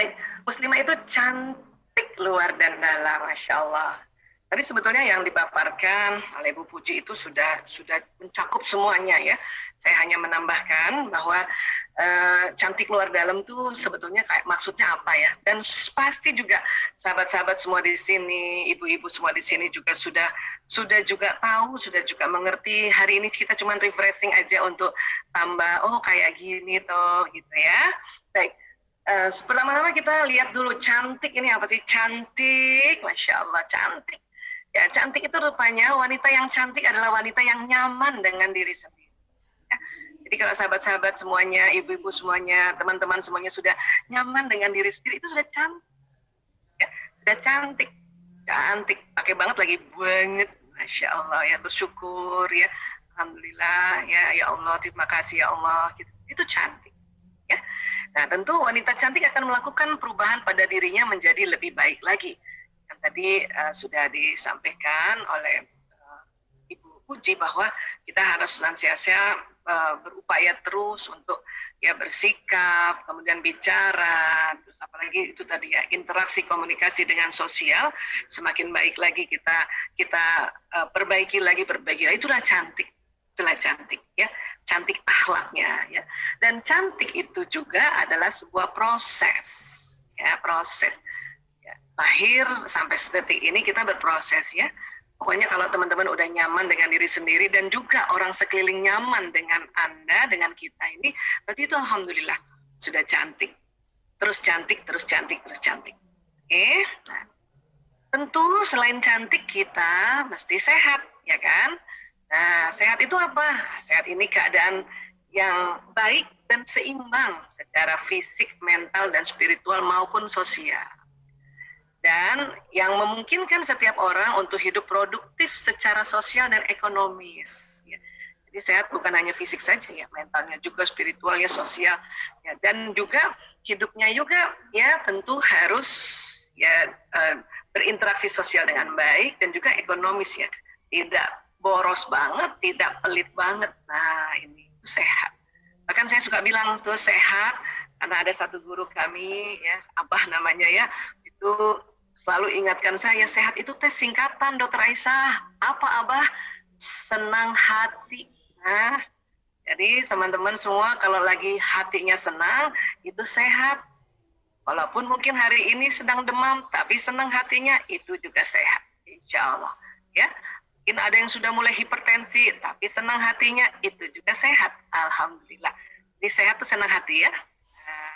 Baik, muslimah itu cantik luar dan dalam, Masya Allah. Tadi sebetulnya yang dipaparkan oleh Bu Puji itu sudah mencakup semuanya ya. Saya hanya menambahkan bahwa cantik luar dalam tuh sebetulnya kayak maksudnya apa ya. Dan pasti juga sahabat-sahabat semua di sini, ibu-ibu semua di sini juga sudah juga tahu, sudah juga mengerti. Hari ini kita cuma refreshing aja untuk tambah, oh kayak gini toh gitu ya. Baik. Pertama-tama kita lihat dulu cantik ini apa sih? Cantik, Masya Allah, cantik. Ya, cantik itu rupanya wanita yang cantik adalah wanita yang nyaman dengan diri sendiri. Ya. Jadi kalau sahabat-sahabat semuanya, ibu-ibu semuanya, teman-teman semuanya sudah nyaman dengan diri sendiri, itu sudah cantik. Ya, sudah cantik. Cantik, pakai banget lagi, banget. Masya Allah, ya bersyukur ya. Alhamdulillah, ya Allah, terima kasih ya Allah. Gitu. Itu cantik. Ya. Nah, tentu wanita cantik akan melakukan perubahan pada dirinya menjadi lebih baik lagi. Yang tadi sudah disampaikan oleh Ibu Puji bahwa kita harus senantiasa berupaya terus untuk ya bersikap, kemudian bicara, terus apalagi itu tadi ya interaksi komunikasi dengan sosial semakin baik lagi kita perbaiki lagi. Itulah cantik. Itulah cantik ya, cantik akhlaknya ya. Dan cantik itu juga adalah sebuah proses ya, proses ya. Lahir sampai detik ini kita berproses ya. Pokoknya kalau teman-teman udah nyaman dengan diri sendiri dan juga orang sekeliling nyaman dengan Anda, dengan kita ini, berarti itu alhamdulillah sudah cantik. Terus cantik, terus cantik, terus cantik. Oke. Nah, tentu selain cantik kita mesti sehat ya kan? Nah, sehat itu apa? Sehat ini keadaan yang baik dan seimbang secara fisik, mental, dan spiritual maupun sosial. Dan yang memungkinkan setiap orang untuk hidup produktif secara sosial dan ekonomis. Ya. Jadi sehat bukan hanya fisik saja ya, mentalnya juga, spiritualnya, sosial. Ya. Dan juga hidupnya juga ya tentu harus ya berinteraksi sosial dengan baik dan juga ekonomis ya. Tidak boros banget, tidak pelit banget. Nah ini itu sehat. Bahkan saya suka bilang itu sehat karena ada satu guru kami ya, Abah namanya ya, itu selalu ingatkan saya, sehat itu tes singkatan Dokter Aisyah. Apa Abah? Senang hati. Nah, jadi teman-teman semua kalau lagi hatinya senang, itu sehat. Walaupun mungkin hari ini sedang demam, tapi senang hatinya, itu juga sehat. Insya Allah. Ya. Mungkin ada yang sudah mulai hipertensi, tapi senang hatinya, itu juga sehat. Alhamdulillah. Jadi sehat itu senang hati ya. Nah,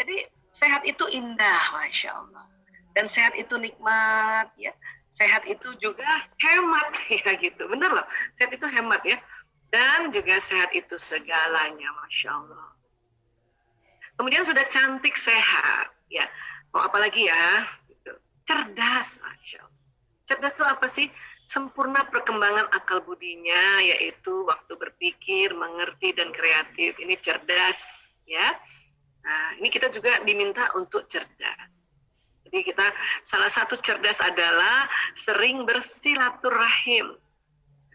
jadi sehat itu indah, Masya Allah. Dan sehat itu nikmat ya. Sehat itu juga hemat ya gitu. Benar loh. Sehat itu hemat ya. Dan juga sehat itu segalanya, Masya Allah. Kemudian sudah cantik sehat ya. Mau apa lagi ya? Gitu. Cerdas, Masya Allah. Cerdas itu apa sih? Sempurna perkembangan akal budinya, yaitu waktu berpikir, mengerti dan kreatif. Ini cerdas ya. Nah, ini kita juga diminta untuk cerdas. Jadi kita salah satu cerdas adalah sering bersilaturahim.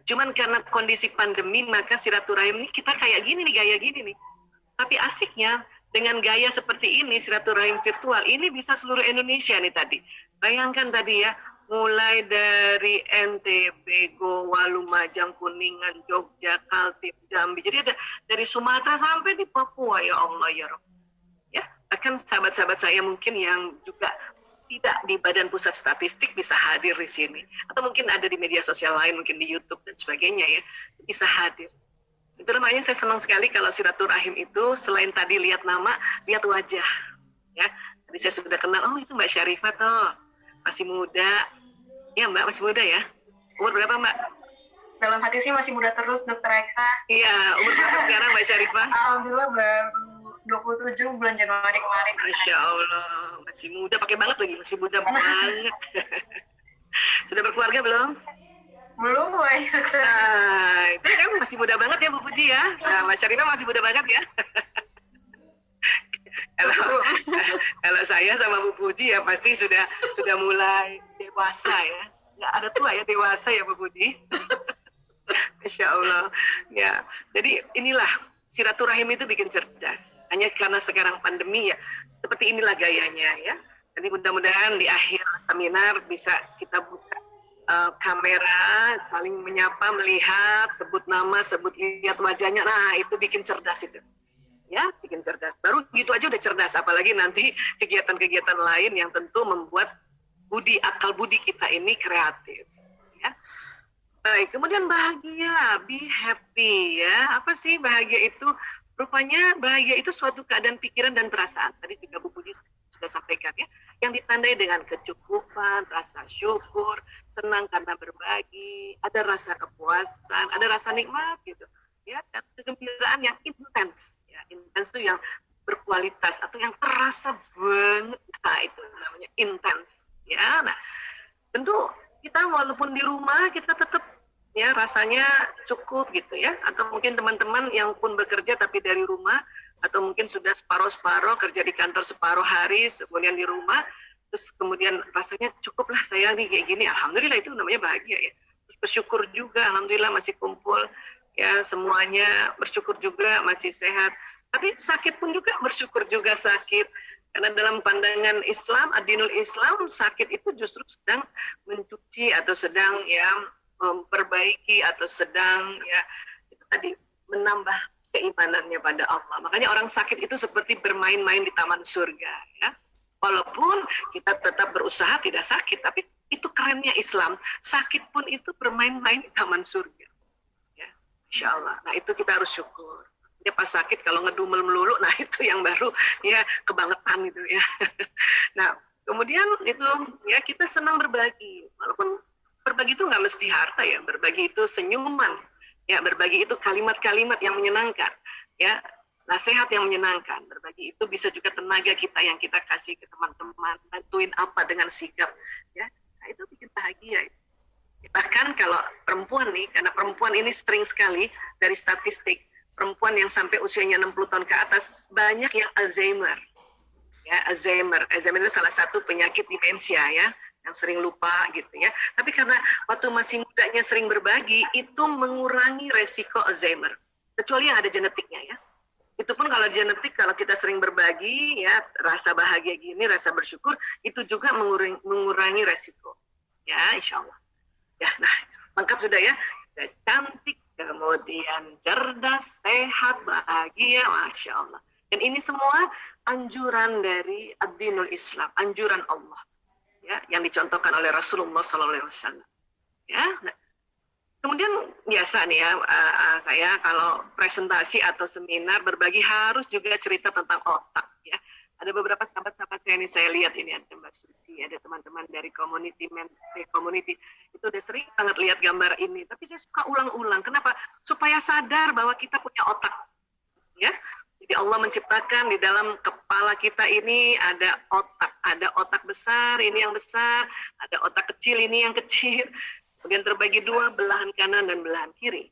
Cuman karena kondisi pandemi maka silaturahim ini kita kayak gini nih, gaya gini nih. Tapi asiknya dengan gaya seperti ini, silaturahim virtual ini bisa seluruh Indonesia nih tadi. Bayangkan tadi ya, mulai dari NTB, Goa, Lumajang, Kuningan, Jogja, Kaltim, Jambi. Jadi ada dari Sumatera sampai di Papua, ya Allah ya Rabb. Ya, bahkan sahabat-sahabat saya mungkin yang juga tidak di Badan Pusat Statistik bisa hadir di sini. Atau mungkin ada di media sosial lain, mungkin di YouTube dan sebagainya ya, bisa hadir. Itu namanya saya senang sekali kalau silaturahim itu selain tadi lihat nama, lihat wajah. Ya, tadi saya sudah kenal, oh itu Mbak Syarifah toh, masih muda. Ya Mbak, masih muda ya. Umur berapa Mbak? Dalam hati sih masih muda terus, Dokter Aisyah. Iya, umur berapa sekarang Mbak Syarifah? Alhamdulillah baru 27 bulan Januari kemarin. Masya Allah, masih muda, pakai banget lagi, masih muda banget. Sudah berkeluarga belum? Belum, Boy. Nah, itu kan masih muda banget ya Bu Puji ya. Nah, Mas Syarifah masih muda banget ya. Kalau saya sama Bu Puji ya pasti sudah mulai dewasa ya. Nggak ada tua ya, dewasa ya Bu Puji. Masya Allah. Ya, jadi inilah silaturahim itu bikin cerdas. Hanya karena sekarang pandemi ya, seperti inilah gayanya ya. Jadi mudah-mudahan di akhir seminar bisa kita buka kamera, saling menyapa, melihat, sebut nama, sebut lihat wajahnya. Nah, itu bikin cerdas itu. Ya, bikin cerdas. Baru gitu aja udah cerdas, apalagi nanti kegiatan-kegiatan lain yang tentu membuat akal budi kita ini kreatif. Ya. Baik, kemudian bahagia, be happy ya. Apa sih bahagia itu? Rupanya bahagia itu suatu keadaan pikiran dan perasaan. Tadi juga Bu Puji sudah sampaikan ya, yang ditandai dengan kecukupan, rasa syukur, senang karena berbagi, ada rasa kepuasan, ada rasa nikmat gitu, ya, dan kegembiraan yang intens, ya, intens itu yang berkualitas atau yang terasa banget, nah itu namanya intens, ya. Nah, tentu kita walaupun di rumah kita tetap ya rasanya cukup gitu ya, atau mungkin teman-teman yang pun bekerja tapi dari rumah, atau mungkin sudah separuh-separuh kerja di kantor separuh hari, kemudian di rumah, terus kemudian rasanya cukuplah saya nih kayak gini, alhamdulillah itu namanya bahagia ya. Terus bersyukur juga, alhamdulillah masih kumpul ya semuanya, bersyukur juga masih sehat. Tapi sakit pun juga bersyukur juga sakit, karena dalam pandangan Islam, ad-dinul Islam, sakit itu justru sedang mencuci atau sedang ya memperbaiki atau sedang ya itu tadi menambah keimanannya pada Allah. Makanya orang sakit itu seperti bermain-main di taman surga ya. Walaupun kita tetap berusaha tidak sakit, tapi itu kerennya Islam. Sakit pun itu bermain-main di taman surga. Ya, Insya Allah. Nah itu kita harus syukur. Ya pas sakit kalau ngedumel melulu, nah itu yang baru ya kebangetan itu ya. Nah kemudian itu ya kita senang berbagi. Walaupun berbagi itu nggak mesti harta ya, berbagi itu senyuman. Ya, berbagi itu kalimat-kalimat yang menyenangkan, ya, nasihat yang menyenangkan. Berbagi itu bisa juga tenaga kita yang kita kasih ke teman-teman, bantuin apa dengan sikap, ya. Nah, itu bikin bahagia. Bahkan kalau perempuan nih, karena perempuan ini sering sekali dari statistik, perempuan yang sampai usianya 60 tahun ke atas banyak yang Alzheimer. Ya, Alzheimer itu salah satu penyakit demensia ya, yang sering lupa gitu ya. Tapi karena waktu masih mudanya sering berbagi, itu mengurangi resiko Alzheimer. Kecuali yang ada genetiknya ya. Itu pun kalau genetik, kalau kita sering berbagi ya, rasa bahagia gini, rasa bersyukur, itu juga mengurangi resiko. Ya, insya Allah. Ya, nah lengkap sudah ya. Sudah cantik, kemudian cerdas, sehat, bahagia, Masya Allah. Dan ini semua anjuran dari ad-dinul Islam, anjuran Allah. Ya, yang dicontohkan oleh Rasulullah SAW. Ya, nah, kemudian biasa nih ya, saya kalau presentasi atau seminar berbagi harus juga cerita tentang otak. Ya, ada beberapa sahabat-sahabat saya ini saya lihat ini ada Mbak Suci, ada teman-teman dari community itu udah sering banget lihat gambar ini. Tapi saya suka ulang-ulang. Kenapa? Supaya sadar bahwa kita punya otak. Ya. Jadi Allah menciptakan di dalam kepala kita ini ada otak besar, ini yang besar, ada otak kecil, ini yang kecil, kemudian terbagi dua, belahan kanan dan belahan kiri.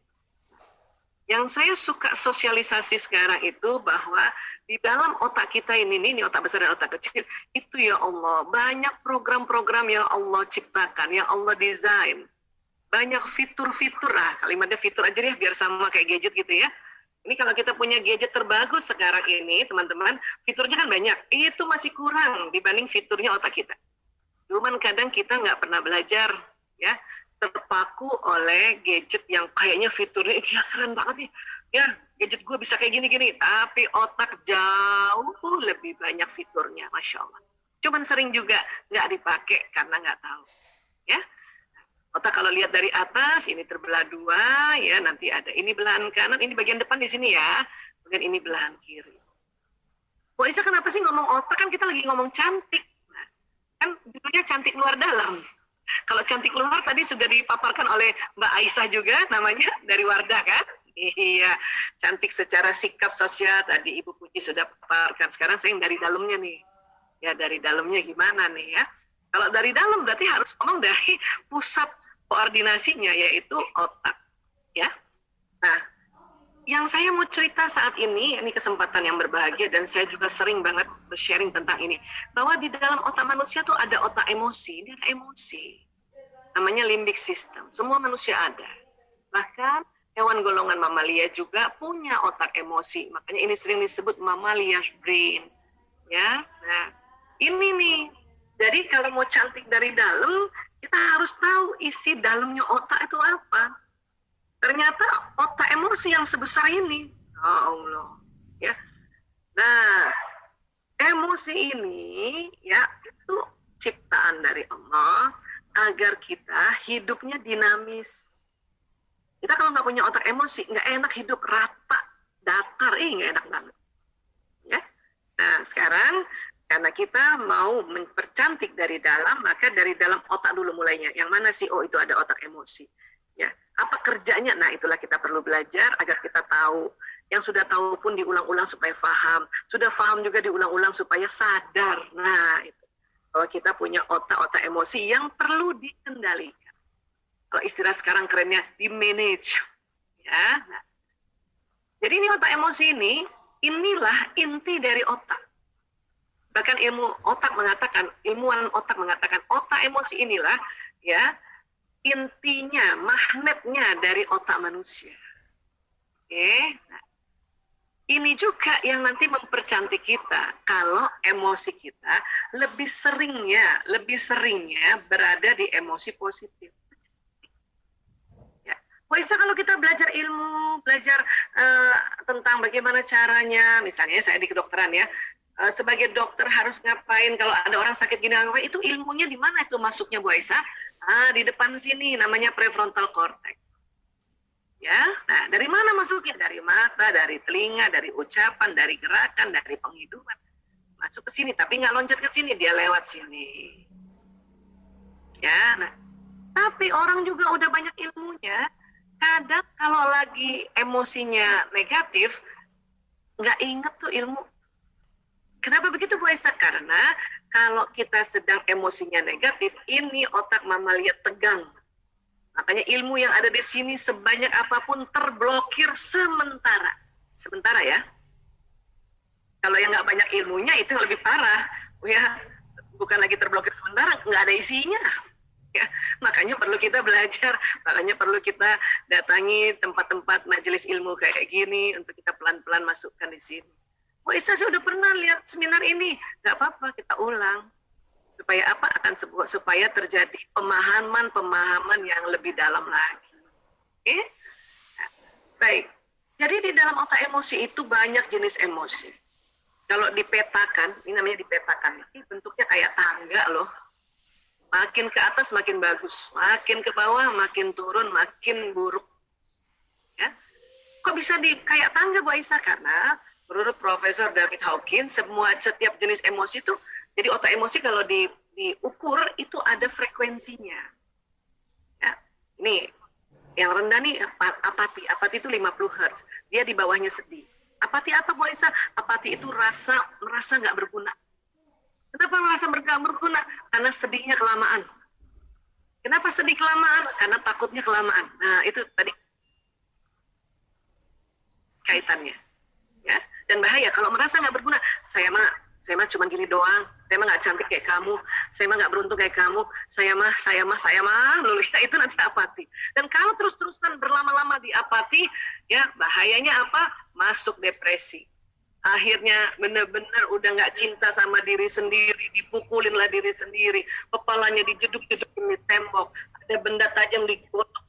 Yang saya suka sosialisasi sekarang itu bahwa di dalam otak kita ini otak besar dan otak kecil, itu ya Allah, banyak program-program yang Allah ciptakan, yang Allah desain, banyak fitur-fitur, kalimatnya fitur aja ya, biar sama kayak gadget gitu ya. Ini kalau kita punya gadget terbagus sekarang ini, teman-teman, fiturnya kan banyak. Itu masih kurang dibanding fiturnya otak kita. Cuman kadang kita nggak pernah belajar, ya, terpaku oleh gadget yang kayaknya fiturnya keren banget nih. Ya, gadget gue bisa kayak gini-gini, tapi otak jauh lebih banyak fiturnya, Masya Allah. Cuman sering juga nggak dipakai karena nggak tahu. Ya. Otak kalau lihat dari atas, ini terbelah dua, ya nanti ada ini belahan kanan, ini bagian depan di sini ya, kemudian ini belahan kiri. Bu Isa kenapa sih ngomong otak, kan kita lagi ngomong cantik. Nah, kan judulnya cantik luar dalam. Kalau cantik luar tadi sudah dipaparkan oleh Mbak Aisyah juga, namanya dari Wardah kan? Iya, cantik secara sikap sosial, tadi Ibu Puji sudah paparkan, sekarang saya yang dari dalamnya nih. Ya dari dalamnya gimana nih ya? Kalau dari dalam berarti harus ngomong dari pusat koordinasinya, yaitu otak. Ya. Nah, yang saya mau cerita saat ini kesempatan yang berbahagia, dan saya juga sering banget sharing tentang ini, bahwa di dalam otak manusia tuh ada otak emosi, ini ada emosi. Namanya limbic system. Semua manusia ada. Bahkan Hewan golongan mamalia juga punya otak emosi. Makanya ini sering disebut mammalian brain. Ya, nah ini nih. Jadi kalau mau cantik dari dalam, kita harus tahu isi dalamnya otak itu apa. Ternyata otak emosi yang sebesar ini. Oh Allah. Ya. Nah, emosi ini ya itu ciptaan dari Allah agar kita hidupnya dinamis. Kita kalau nggak punya otak emosi, nggak enak hidup, rata, datar, nggak enak banget. Ya. Nah, sekarang karena kita mau mempercantik dari dalam, maka dari dalam otak dulu mulainya. Yang mana sih? Oh, itu ada otak emosi. Ya, apa kerjanya? Nah, itulah kita perlu belajar agar kita tahu. Yang sudah tahu pun diulang-ulang supaya paham. Sudah paham juga diulang-ulang supaya sadar. Nah, itu. Bahwa kita punya otak-otak emosi yang perlu dikendalikan. Kalau istilah sekarang kerennya di manage, ya. Nah, jadi ini otak emosi ini, inilah inti dari otak. Bahkan ilmu otak mengatakan, ilmuwan otak mengatakan, otak emosi inilah, ya, intinya, magnetnya dari otak manusia. Oke, nah, ini juga yang nanti mempercantik kita kalau emosi kita lebih seringnya berada di emosi positif. Bisa kalau kita belajar ilmu, belajar tentang bagaimana caranya, misalnya saya di kedokteran ya, sebagai dokter harus ngapain kalau ada orang sakit gini, itu ilmunya di mana itu masuknya Bu Aisyah? Di depan sini namanya prefrontal cortex. Ya, nah dari mana masuknya? Dari mata, dari telinga, dari ucapan, dari gerakan, dari penghidupan. Masuk ke sini, tapi nggak loncat ke sini, dia lewat sini. Ya, nah, tapi orang juga udah banyak ilmunya. Kadang kalau lagi emosinya negatif, nggak inget tuh ilmu. Kenapa begitu Bu Aisyah? Karena kalau kita sedang emosinya negatif, ini otak mamalia tegang. Makanya ilmu yang ada di sini sebanyak apapun terblokir sementara. Sementara ya. Kalau yang nggak banyak ilmunya itu lebih parah. Ya, bukan lagi terblokir sementara, nggak ada isinya. Ya, makanya perlu kita belajar, makanya perlu kita datangi tempat-tempat majelis ilmu kayak gini untuk kita pelan-pelan masukkan di sini. Oh, saya sudah pernah lihat seminar ini, nggak apa-apa kita ulang supaya apa akan supaya terjadi pemahaman yang lebih dalam lagi. Oke? Nah, baik. Jadi di dalam otak emosi itu banyak jenis emosi. Kalau dipetakan, ini namanya dipetakan, ini bentuknya kayak tangga loh. Makin ke atas makin bagus, makin ke bawah makin turun, makin buruk. Ya. Kok bisa kayak tangga Bu Aisyah? Karena menurut Profesor David Hawkins, setiap jenis emosi itu, jadi otak emosi kalau diukur itu ada frekuensinya. Ya. Ini yang rendah nih apati itu 50 Hz, dia di bawahnya sedih. Apati apa Bu Aisyah? Apati itu merasa nggak berguna. Kenapa merasa berguna? Karena sedihnya kelamaan. Kenapa sedih kelamaan? Karena takutnya kelamaan. Nah, itu tadi kaitannya. Ya, dan bahaya kalau merasa nggak berguna. Saya mah cuma gini doang. Saya mah nggak cantik kayak kamu. Saya mah nggak beruntung kayak kamu. Saya mah melulu. Itu nanti apati. Dan kalau terus-terusan berlama-lama di apati, ya bahayanya apa? Masuk depresi. Akhirnya benar-benar udah nggak cinta sama diri sendiri, dipukulinlah diri sendiri, kepalanya dijeduk-jedukin di tembok, ada benda tajam digotong,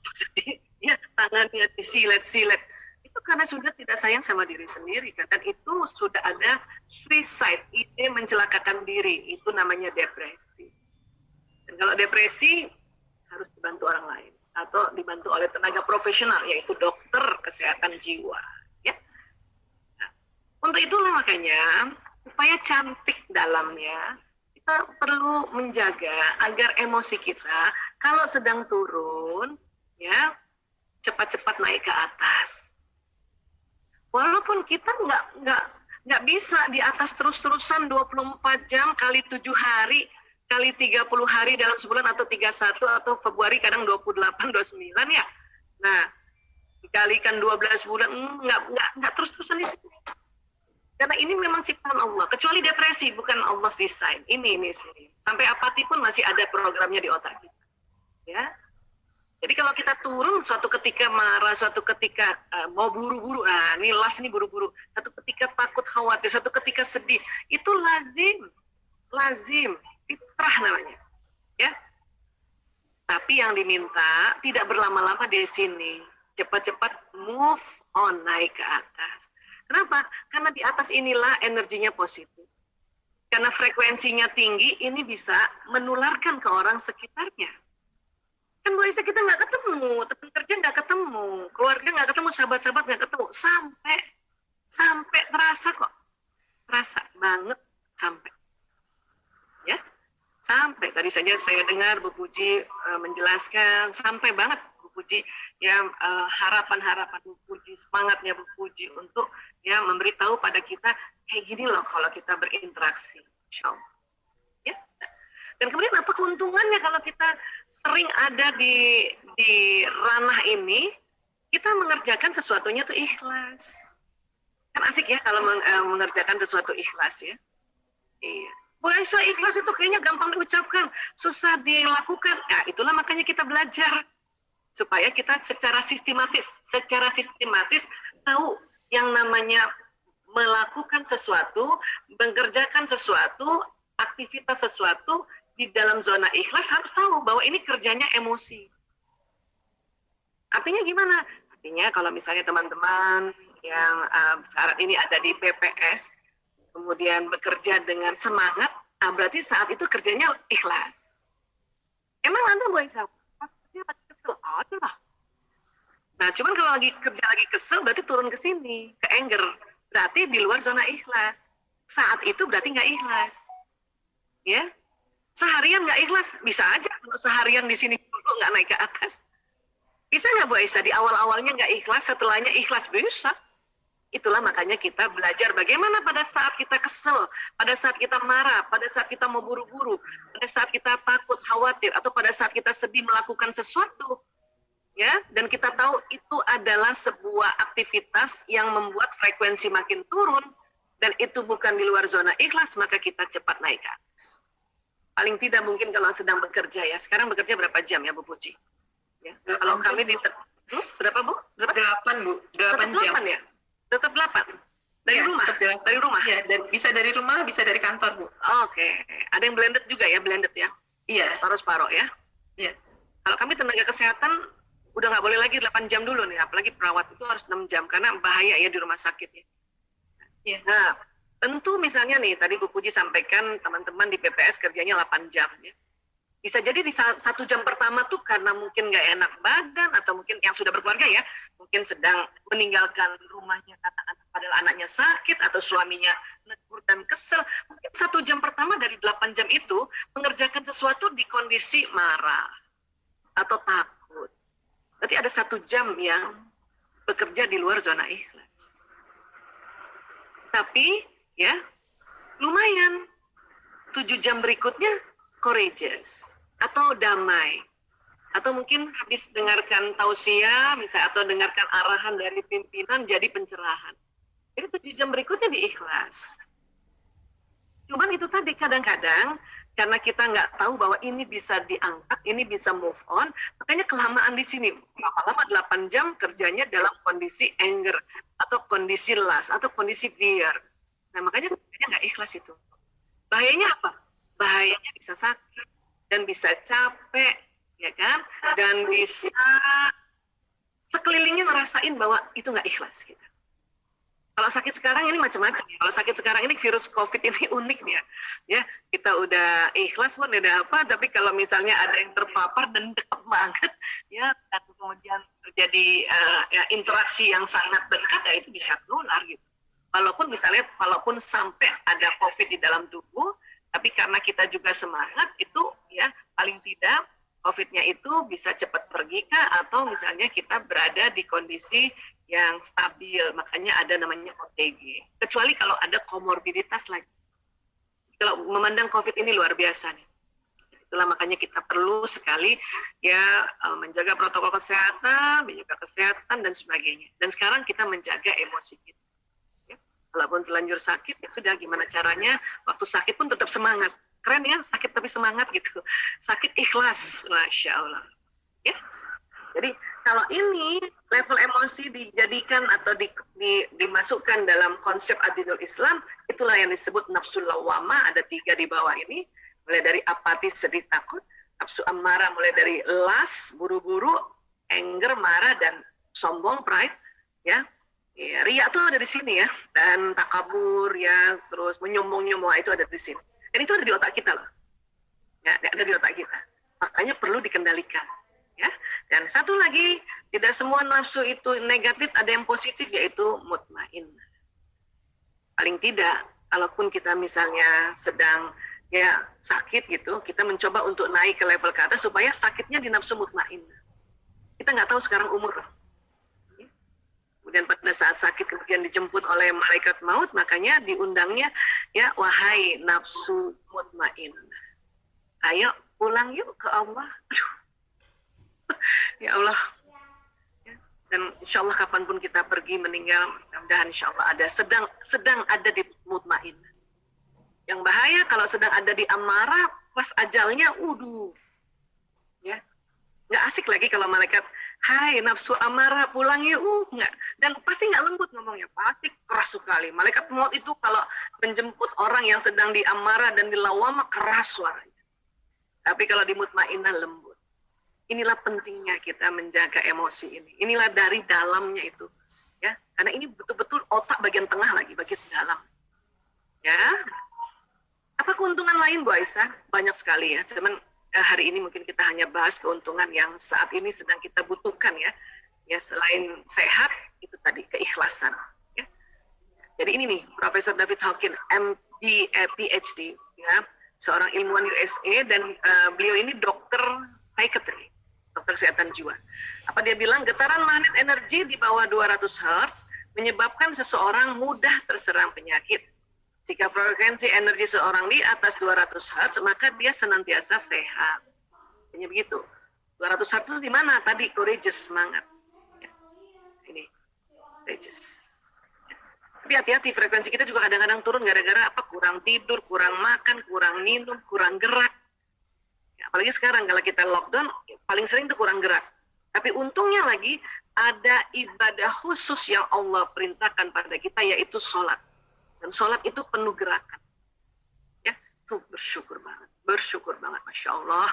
ya tangannya disilet-silet. Itu karena sudah tidak sayang sama diri sendiri, dan itu sudah ada suicide, ide mencelakakan diri, itu namanya depresi. Dan kalau depresi harus dibantu orang lain atau dibantu oleh tenaga profesional, yaitu dokter kesehatan jiwa. Untuk itulah makanya supaya cantik dalamnya kita perlu menjaga agar emosi kita kalau sedang turun ya cepat-cepat naik ke atas. Walaupun kita nggak bisa di atas terus-terusan 24 jam kali 7 hari kali 30 hari dalam sebulan atau 31 atau Februari kadang 28 29 ya. Nah, dikalikan 12 bulan nggak terus-terusan di sini. Karena ini memang ciptaan Allah. Kecuali depresi, bukan Allah's design. Ini sih. Sampai apati pun masih ada programnya di otak kita. Ya. Jadi kalau kita turun suatu ketika marah, suatu ketika mau buru-buru, nah ini las ini buru-buru, satu ketika takut khawatir, satu ketika sedih, itu lazim, fitrah namanya, ya. Tapi yang diminta tidak berlama-lama di sini, cepat-cepat move on, naik ke atas. Kenapa? Karena di atas inilah energinya positif. Karena frekuensinya tinggi, ini bisa menularkan ke orang sekitarnya. Kan Bu Aisyah kita nggak ketemu, teman kerja nggak ketemu, keluarga nggak ketemu, sahabat-sahabat nggak ketemu, sampai terasa kok, terasa banget sampai, ya, sampai tadi saja saya dengar Bu Puji menjelaskan, sampai banget Bu Puji, ya harapan-harapan Bu Puji, semangatnya Bu Puji untuk ya memberitahu pada kita kayak gini loh kalau kita berinteraksi, Insya Allah. Ya. Dan kemudian apa keuntungannya kalau kita sering ada di ranah ini, kita mengerjakan sesuatunya tuh ikhlas. Kan asik ya kalau mengerjakan sesuatu ikhlas ya. Iya. Bu Aisyah, ikhlas itu kayaknya gampang diucapkan, susah dilakukan. Nah, itulah makanya kita belajar supaya kita secara sistematis tahu yang namanya melakukan sesuatu, mengerjakan sesuatu, aktivitas sesuatu di dalam zona ikhlas harus tahu bahwa ini kerjanya emosi. Artinya gimana? Artinya kalau misalnya teman-teman yang sekarang ini ada di PPS, kemudian bekerja dengan semangat, berarti saat itu kerjanya ikhlas. Emang Anda Bu Aisyah, pas kerja lagi kesel? Aduh lah. Nah, cuman kalau lagi kerja lagi kesel, berarti turun ke sini, ke anger. Berarti di luar zona ikhlas. Saat itu berarti nggak ikhlas. Ya, seharian nggak ikhlas, bisa aja kalau seharian di sini dulu nggak naik ke atas. Bisa nggak Bu Aisyah di awal-awalnya nggak ikhlas, setelahnya ikhlas? Bisa. Itulah makanya kita belajar bagaimana pada saat kita kesel, pada saat kita marah, pada saat kita mau buru-buru, pada saat kita takut, khawatir, atau pada saat kita sedih melakukan sesuatu. Ya, dan kita tahu itu adalah sebuah aktivitas yang membuat frekuensi makin turun, dan itu bukan di luar zona ikhlas, maka kita cepat naik ke atas. Paling tidak mungkin kalau sedang bekerja ya. Sekarang bekerja berapa jam ya Bu Puji? Ya. Kalau kami di berapa Bu? 8 Bu, 8 jam. 8 ya? Tetap 8? Dari ya, rumah? Dari rumah? Ya, bisa dari rumah, bisa dari kantor Bu. Oke. Ada yang blended juga ya, blended ya? Iya. Separuh-separuh ya? Iya. Kalau kami tenaga kesehatan, udah nggak boleh lagi 8 jam dulu nih. Apalagi perawat itu harus 6 jam, karena bahaya ya di rumah sakit ya. Iya. Nah, tentu misalnya nih, tadi Bu Puji sampaikan teman-teman di PPS kerjanya 8 jam ya. Bisa jadi di 1 jam pertama tuh karena mungkin nggak enak badan, atau mungkin yang sudah berkeluarga ya, mungkin sedang meninggalkan rumahnya karena padahal anaknya sakit, atau suaminya negur dan kesel. Mungkin 1 jam pertama dari 8 jam itu mengerjakan sesuatu di kondisi marah atau takut. Berarti ada 1 jam yang bekerja di luar zona ikhlas. Tapi ya lumayan 7 jam berikutnya courageous atau damai, atau mungkin habis dengarkan tausiah misalnya, atau dengarkan arahan dari pimpinan jadi pencerahan. Jadi 7 jam berikutnya diikhlas. Cuman itu tadi kadang-kadang karena kita nggak tahu bahwa ini bisa diangkat, ini bisa move on, makanya kelamaan di sini. Lama-lama 8 jam kerjanya dalam kondisi anger, atau kondisi lust, atau kondisi fear. Nah makanya kerjanya nggak ikhlas itu. Bahayanya apa? Bahayanya bisa sakit, dan bisa capek, ya kan? Dan bisa sekelilingnya ngerasain bahwa itu nggak ikhlas kita. Kalau sakit sekarang ini macam-macam. Kalau sakit sekarang ini virus COVID ini unik ya. Ya, kita udah ikhlas pun udah apa, tapi kalau misalnya ada yang terpapar dan dekat banget, ya, dan kemudian terjadi ya, interaksi yang sangat dekat, ya itu bisa nular gitu. Walaupun misalnya, walaupun sampai ada COVID di dalam tubuh, tapi karena kita juga semangat, itu ya paling tidak COVID-nya itu bisa cepat pergi kah, atau misalnya kita berada di kondisi yang stabil, makanya ada namanya OTG. Kecuali kalau ada komorbiditas lagi. Kalau memandang COVID ini luar biasa nih. Itulah makanya kita perlu sekali ya menjaga protokol kesehatan, menjaga kesehatan dan sebagainya. Dan sekarang kita menjaga emosi kita. Walaupun terlanjur sakit, ya sudah gimana caranya, waktu sakit pun tetap semangat. Keren ya, sakit tapi semangat gitu. Sakit ikhlas, Masya Allah. Ya. Jadi kalau ini level emosi dijadikan atau dimasukkan dalam konsep adilul Islam, itulah yang disebut nafsu lawwamah. Ada 3 di bawah ini, mulai dari apatis, sedih, takut. Nafsu amarah mulai dari las, buru-buru, anger, marah, dan sombong, pride. Ya, riya itu ada di sini ya, dan takabur ya, terus menyombong-nyombong itu ada di sini. Dan itu ada di otak kita loh, ya, ada di otak kita. Makanya perlu dikendalikan. Ya, dan satu lagi, tidak semua nafsu itu negatif, ada yang positif, yaitu mutmain. Paling tidak, kalaupun kita misalnya sedang ya sakit gitu, kita mencoba untuk naik ke level ke atas supaya sakitnya di nafsu mutmain. Kita nggak tahu sekarang umur. Kemudian pada saat sakit kemudian dijemput oleh malaikat maut, makanya diundangnya ya, wahai nafsu mutmain, ayo pulang yuk ke Allah. Aduh. Ya Allah, dan insya Allah kapanpun kita pergi meninggal, mudah-mudahan insya Allah ada sedang ada di mutmain. Yang bahaya kalau sedang ada di amarah, pas ajalnya, ya nggak asik lagi kalau malaikat, hai nafsu amarah pulang yuk, nggak, dan pasti nggak lembut ngomongnya, pasti keras sekali. Malaikat maut itu kalau menjemput orang yang sedang di amarah dan di lawamah keras suaranya. Tapi kalau di mutmainah lembut. Inilah pentingnya kita menjaga emosi ini. Inilah dari dalamnya itu, ya. Karena ini betul-betul otak bagian tengah lagi, bagian dalam. Ya. Apa keuntungan lain, Bu Aisyah? Banyak sekali ya. Cuman hari ini mungkin kita hanya bahas keuntungan yang saat ini sedang kita butuhkan ya. Ya, selain sehat, itu tadi keikhlasan. Ya. Jadi ini nih, Profesor David Hawkins, MD, PhD, ya, seorang ilmuwan USA, dan beliau ini dokter psikiatri, dokter kesehatan jiwa. Apa dia bilang? Getaran magnet energi di bawah 200 Hz menyebabkan seseorang mudah terserang penyakit. Jika frekuensi energi seorang di atas 200 Hz, maka dia senantiasa sehat. Hanya begitu. 200 Hz itu di mana? Tadi courageous, semangat. Ya. Ini, courageous. Ya. Tapi hati-hati, frekuensi kita juga kadang-kadang turun gara-gara apa? Kurang tidur, kurang makan, kurang minum, kurang gerak. Apalagi sekarang kalau kita lockdown, paling sering itu kurang gerak. Tapi untungnya lagi, ada ibadah khusus yang Allah perintahkan pada kita, yaitu sholat. Dan sholat itu penuh gerakan. Ya, itu bersyukur banget, Masya Allah.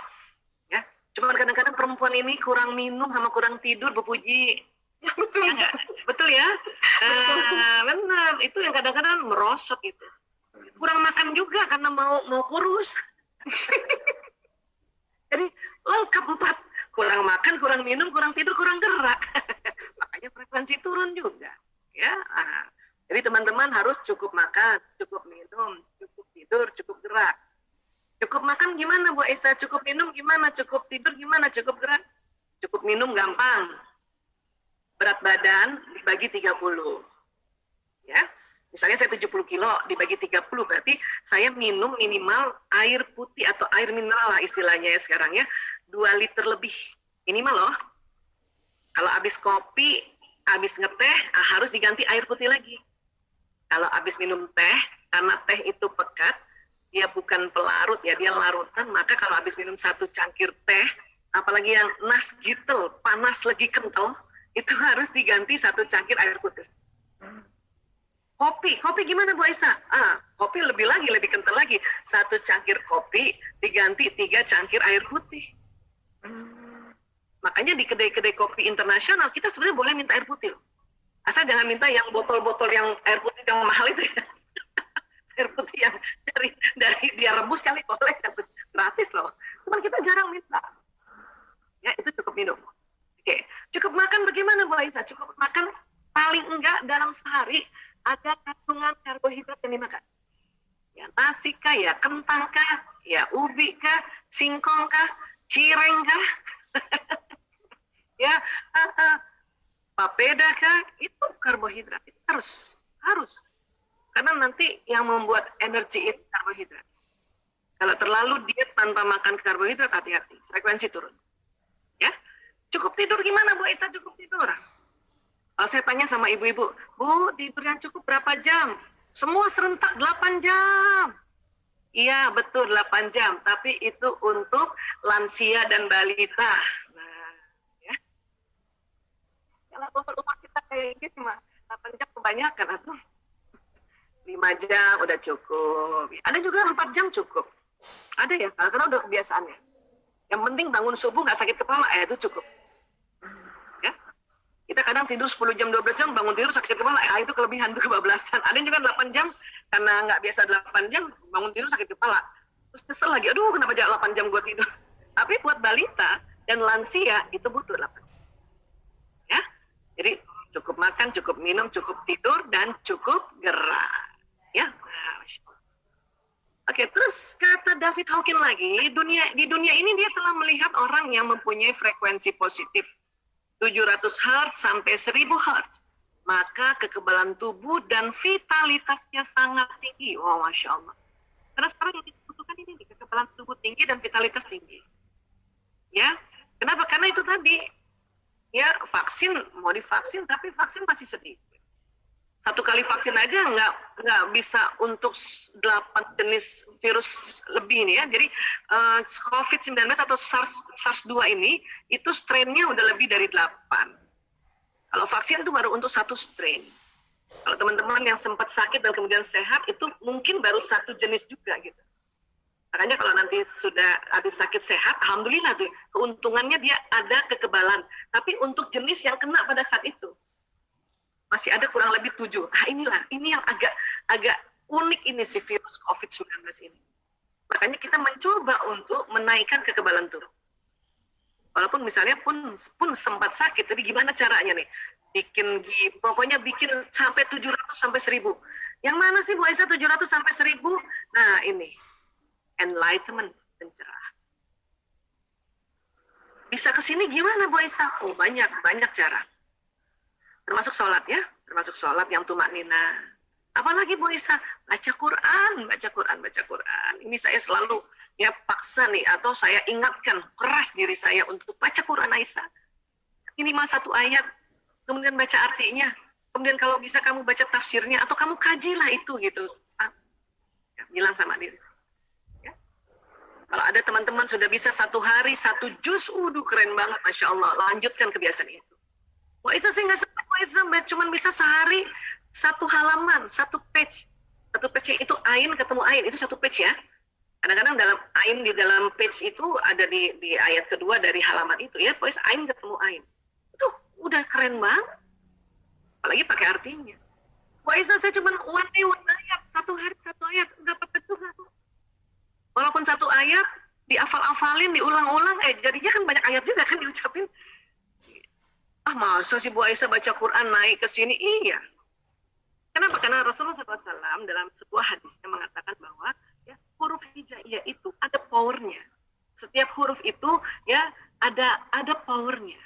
Ya, cuma kadang-kadang perempuan ini kurang minum sama kurang tidur, Bu Puji. Ya, betul. Ya, betul ya? Benar, itu yang kadang-kadang merosot itu. Kurang makan juga karena mau kurus. Jadi lengkap 4, kurang makan, kurang minum, kurang tidur, kurang gerak. Makanya frekuensi turun juga. Ya, jadi teman-teman harus cukup makan, cukup minum, cukup tidur, cukup gerak. Cukup makan gimana, Bu Aisyah? Cukup minum gimana? Cukup tidur gimana? Cukup gerak? Cukup minum gampang. Berat badan dibagi 30. Ya. Misalnya saya 70 kilo, dibagi 30, berarti saya minum minimal air putih atau air mineral lah istilahnya ya sekarang ya, 2 liter lebih. Minimal loh. Kalau habis kopi, habis ngeteh, harus diganti air putih lagi. Kalau habis minum teh, karena teh itu pekat, dia bukan pelarut ya, dia larutan, maka kalau habis minum 1 cangkir teh, apalagi yang nasgitel, panas lagi kental, itu harus diganti 1 cangkir air putih. Kopi gimana Bu Aisyah? Kopi lebih kental lagi. 1 cangkir kopi diganti 3 cangkir air putih. Makanya di kedai-kedai kopi internasional kita sebenarnya boleh minta air putih. Asal jangan minta yang botol-botol yang air putih yang mahal itu ya. Air putih yang dari dia rebus kali boleh, gratis loh. Cuman kita jarang minta. Ya, itu cukup minum. Oke, cukup makan bagaimana Bu Aisyah? Cukup makan paling enggak dalam sehari ada kandungan karbohidrat yang dimakan. Ya, nasi kah, ya kentang kah, ya ubi kah, singkong kah, cireng kah, ya papeda kah, itu karbohidrat. Itu harus. Karena nanti yang membuat energi itu karbohidrat. Kalau terlalu diet tanpa makan karbohidrat, hati-hati, frekuensi turun. Ya, cukup tidur gimana Bu Aisyah? Cukup tidur. Kalau saya tanya sama ibu-ibu, Bu, tidur yang cukup berapa jam? Semua serentak 8 jam. Iya, betul 8 jam. Tapi itu untuk lansia dan balita. Nah, ya. kalau umur kita kayak gini mah 8 jam kebanyakan atau 5 jam udah cukup. Ada juga 4 jam cukup. Ada ya, karena udah kebiasaannya. Yang penting bangun subuh nggak sakit kepala, itu cukup. Ya. Kita kadang tidur 10 jam, 12 jam, bangun tidur sakit kepala, itu kelebihan, itu kebablasan. Ada yang juga 8 jam, karena nggak biasa 8 jam, bangun tidur sakit kepala. Terus kesel lagi, aduh kenapa jangan 8 jam gue tidur. Tapi buat balita dan lansia, itu butuh 8 jam. Ya. Jadi cukup makan, cukup minum, cukup tidur, dan cukup gerak. Ya. Nah, Masya Allah. Oke, terus kata David Hawkins lagi, di dunia ini dia telah melihat orang yang mempunyai frekuensi positif 700 Hz sampai 1000 Hz. Maka kekebalan tubuh dan vitalitasnya sangat tinggi. Wow, Masya Allah. Karena sekarang yang dibutuhkan ini, kekebalan tubuh tinggi dan vitalitas tinggi. Ya, kenapa? Karena itu tadi, ya vaksin, mau divaksin, tapi vaksin masih sedikit. Satu kali vaksin aja nggak bisa untuk 8 jenis virus lebih nih ya. Jadi COVID-19 atau SARS-2 ini itu strain-nya udah lebih dari 8. Kalau vaksin itu baru untuk satu strain. Kalau teman-teman yang sempat sakit dan kemudian sehat itu mungkin baru satu jenis juga gitu. Makanya kalau nanti sudah habis sakit sehat, alhamdulillah tuh keuntungannya dia ada kekebalan. Tapi untuk jenis yang kena pada saat itu masih ada kurang lebih 7. Ini yang agak unik ini si virus COVID-19 ini. Makanya kita mencoba untuk menaikkan kekebalan tubuh. Walaupun misalnya pun sempat sakit, tapi gimana caranya nih? Pokoknya bikin sampai 700 sampai 1000. Yang mana sih Bu Aisyah 700 sampai 1000? Nah ini, enlightenment, pencerahan. Bisa ke sini gimana Bu Aisyah? Oh banyak cara. Termasuk sholat ya, termasuk sholat yang tumaknina. Apalagi Bu Isa, baca Quran. Ini saya selalu ya paksa nih, atau saya ingatkan keras diri saya untuk baca Quran Aisyah. Minimal 1 ayat, kemudian baca artinya. Kemudian kalau bisa kamu baca tafsirnya, atau kamu kajilah itu gitu. Ya, bilang sama diri saya. Ya. Kalau ada teman-teman sudah bisa 1 hari 1 juz, keren banget, Masya Allah. Lanjutkan kebiasaan itu. Wah itu saya nggak sempat, cuma bisa sehari 1 halaman, 1 page. 1 page itu ain ketemu ain, itu 1 page ya. Kadang-kadang dalam ain di dalam page itu ada di ayat kedua dari halaman itu ya, pokoknya ain ketemu ain. Itu udah keren banget. Apalagi pakai artinya. Wah Isa saya cuma one ayat, 1 hari 1 ayat, nggak apa-apa juga. Walaupun 1 ayat dihafal-hafalin, diulang-ulang, jadinya kan banyak ayat juga kan diucapin. Masa sih Bu Aisyah baca Quran naik ke sini? Iya. Kenapa? Karena Rasulullah SAW dalam sebuah hadisnya mengatakan bahwa ya, huruf hijaiyah itu ada powernya. Setiap huruf itu ya ada powernya.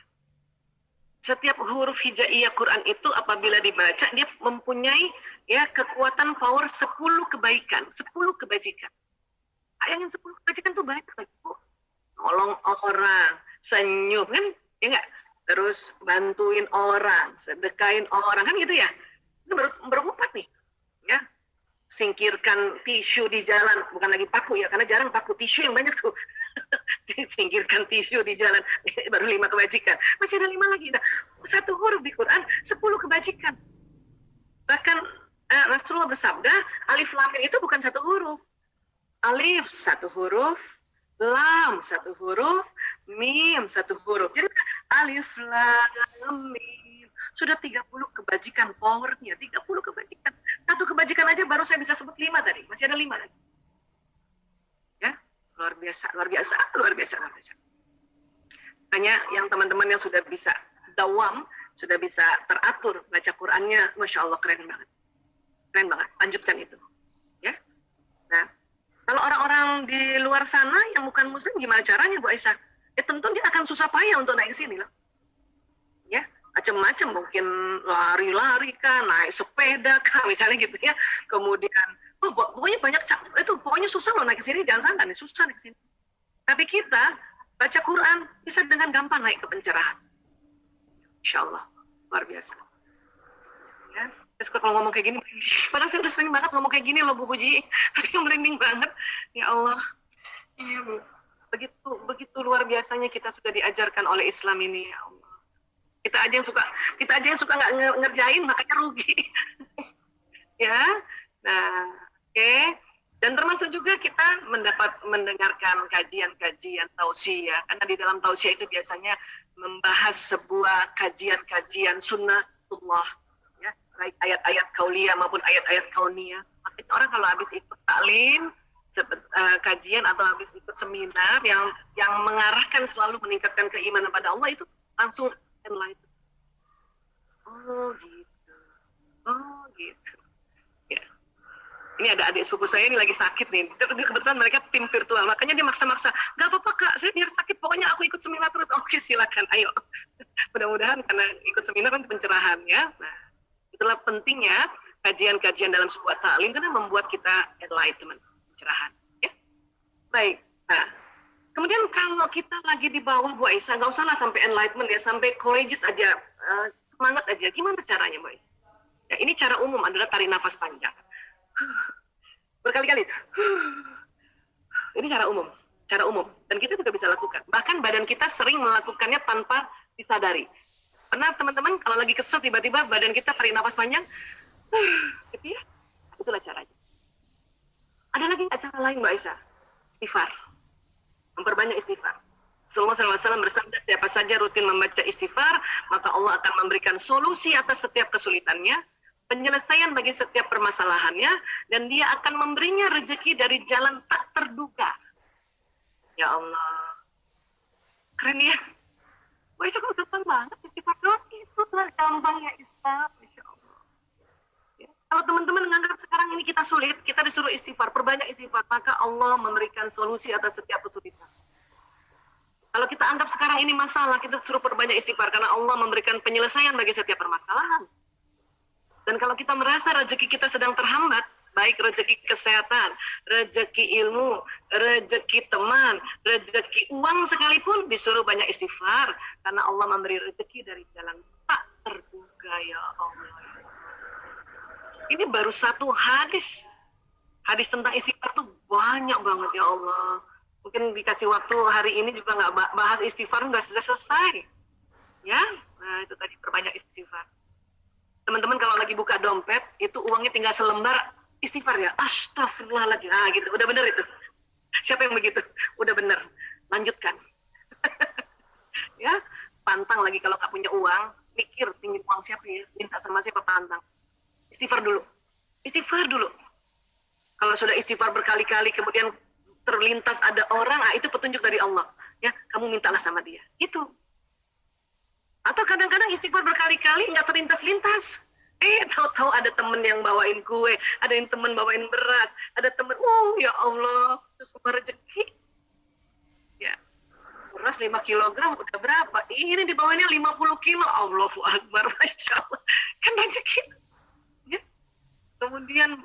Setiap huruf hijaiyah Quran itu apabila dibaca dia mempunyai ya kekuatan power 10 kebaikan, 10 kebajikan. Bayangin 10 kebajikan tuh banyak lagi Bu. Nolong orang, senyum kan? Ya enggak? Terus bantuin orang, sedekain orang, kan gitu ya. Itu baru 4 nih. Ya. Singkirkan tisu di jalan, bukan lagi paku ya, karena jarang paku, tisu yang banyak tuh. Singkirkan tisu di jalan, baru 5 kebajikan. Masih ada 5 lagi. Nah, 1 huruf di Quran, 10 kebajikan. Bahkan Rasulullah bersabda, alif lam mim itu bukan 1 huruf. Alif 1 huruf, lam 1 huruf, mim 1 huruf. Jadi alif lam mim sudah 30 kebajikan powernya, 30 kebajikan. 1 kebajikan aja baru saya bisa sebut 5 tadi, masih ada 5 lagi. Ya, luar biasa. Hanya yang teman-teman yang sudah bisa dawam, sudah bisa teratur baca Qurannya, Masya Allah keren banget. Lanjutkan itu. Ya. Nah, kalau orang-orang di luar sana yang bukan muslim gimana caranya Bu Aisyah? Ya tentu dia akan susah payah untuk naik ke sini loh. Ya, macam-macam, mungkin lari-lari kah, naik sepeda kah, misalnya gitu ya. Kemudian pokoknya banyak pokoknya susah loh naik ke sini, jangan salah nih, susah naik ke sini. Tapi kita baca Quran bisa dengan gampang naik ke pencerahan. Insyaallah, luar biasa. Ya. Saya suka kalau ngomong kayak gini, padahal saya udah sering banget ngomong kayak gini loh Bu Puji, tapi merinding banget. Ya Allah. Iya Bu. Begitu luar biasanya kita sudah diajarkan oleh Islam ini, ya Allah. Kita aja yang suka nggak ngerjain, makanya rugi. Ya, nah, oke. Dan termasuk juga kita mendengarkan kajian-kajian tausiah, karena di dalam tausiah itu biasanya membahas sebuah kajian-kajian sunnatullah, ya, baik ayat-ayat kauliyah maupun ayat-ayat kauniyah. Makanya orang kalau habis ikut taklim, kajian atau habis ikut seminar yang mengarahkan selalu meningkatkan keimanan pada Allah, itu langsung enlightened. Oh gitu. Oh gitu. Ya. Ini ada adik sepupu saya ini lagi sakit nih. Kebetulan mereka tim virtual, makanya dia maksa-maksa. Gak apa-apa kak, saya biar sakit, pokoknya aku ikut seminar terus. Oke silakan, ayo. Mudah-mudahan karena ikut seminar kan pencerahan ya. Nah, itulah pentingnya kajian-kajian dalam sebuah taklim karena membuat kita enlightenment, pencerahan. Ya. Baik. Nah, kemudian kalau kita lagi di bawah Bu Aisyah, nggak usah lah sampai enlightenment ya, sampai courageous aja, semangat aja. Gimana caranya Bu Aisyah? Ya, ini cara umum adalah tarik nafas panjang. Berkali-kali. Ini cara umum. Dan kita juga bisa lakukan. Bahkan badan kita sering melakukannya tanpa disadari. Pernah teman-teman kalau lagi kesel tiba-tiba badan kita tarik nafas panjang, gitu ya? Itulah caranya. Ada lagi cara lain Mbak Aisyah? Istighfar. Memperbanyak istighfar. Rasulullah SAW bersabda, siapa saja rutin membaca istighfar, maka Allah akan memberikan solusi atas setiap kesulitannya, penyelesaian bagi setiap permasalahannya, dan dia akan memberinya rezeki dari jalan tak terduga. Ya Allah. Keren ya? Wah, itu kan gampang banget istighfar doang. Itulah gampangnya Islam. Masya Allah. Ya. Kalau teman-teman menganggap sekarang ini kita sulit, kita disuruh istighfar, perbanyak istighfar, maka Allah memberikan solusi atas setiap kesulitan. Kalau kita anggap sekarang ini masalah, kita suruh perbanyak istighfar, karena Allah memberikan penyelesaian bagi setiap permasalahan. Dan kalau kita merasa rezeki kita sedang terhambat, baik rezeki kesehatan, rezeki ilmu, rezeki teman, rezeki uang sekalipun, disuruh banyak istighfar, karena Allah memberi rezeki dari jalan tak terduga, ya Allah. Ini baru satu hadis. Hadis tentang istighfar tuh banyak banget, ya Allah. Mungkin dikasih waktu hari ini juga nggak bahas istighfar, nggak selesai. Ya, nah itu tadi perbanyak istighfar. Teman-teman kalau lagi buka dompet, itu uangnya tinggal selembar, istighfar ya. Astagfirullahaladzim. Ah gitu, udah bener itu. Siapa yang begitu? Udah bener. Lanjutkan. Ya, pantang lagi kalau nggak punya uang, mikir pinjam uang siapa ya, minta sama siapa, pantang. Istighfar dulu. Istighfar dulu. Kalau sudah istighfar berkali-kali, kemudian terlintas ada orang, itu petunjuk dari Allah. Ya, kamu mintalah sama dia. Itu. Atau kadang-kadang istighfar berkali-kali nggak terlintas-lintas. Tahu-tahu ada temen yang bawain kue, ada yang temen bawain beras, ada temen, ya Allah, itu semua rezeki. Ya, beras 5 kilogram udah berapa? Ini dibawanya 50 kilo, Allahu Akbar, Masya Allah. Kan rezeki. Ya. Kemudian,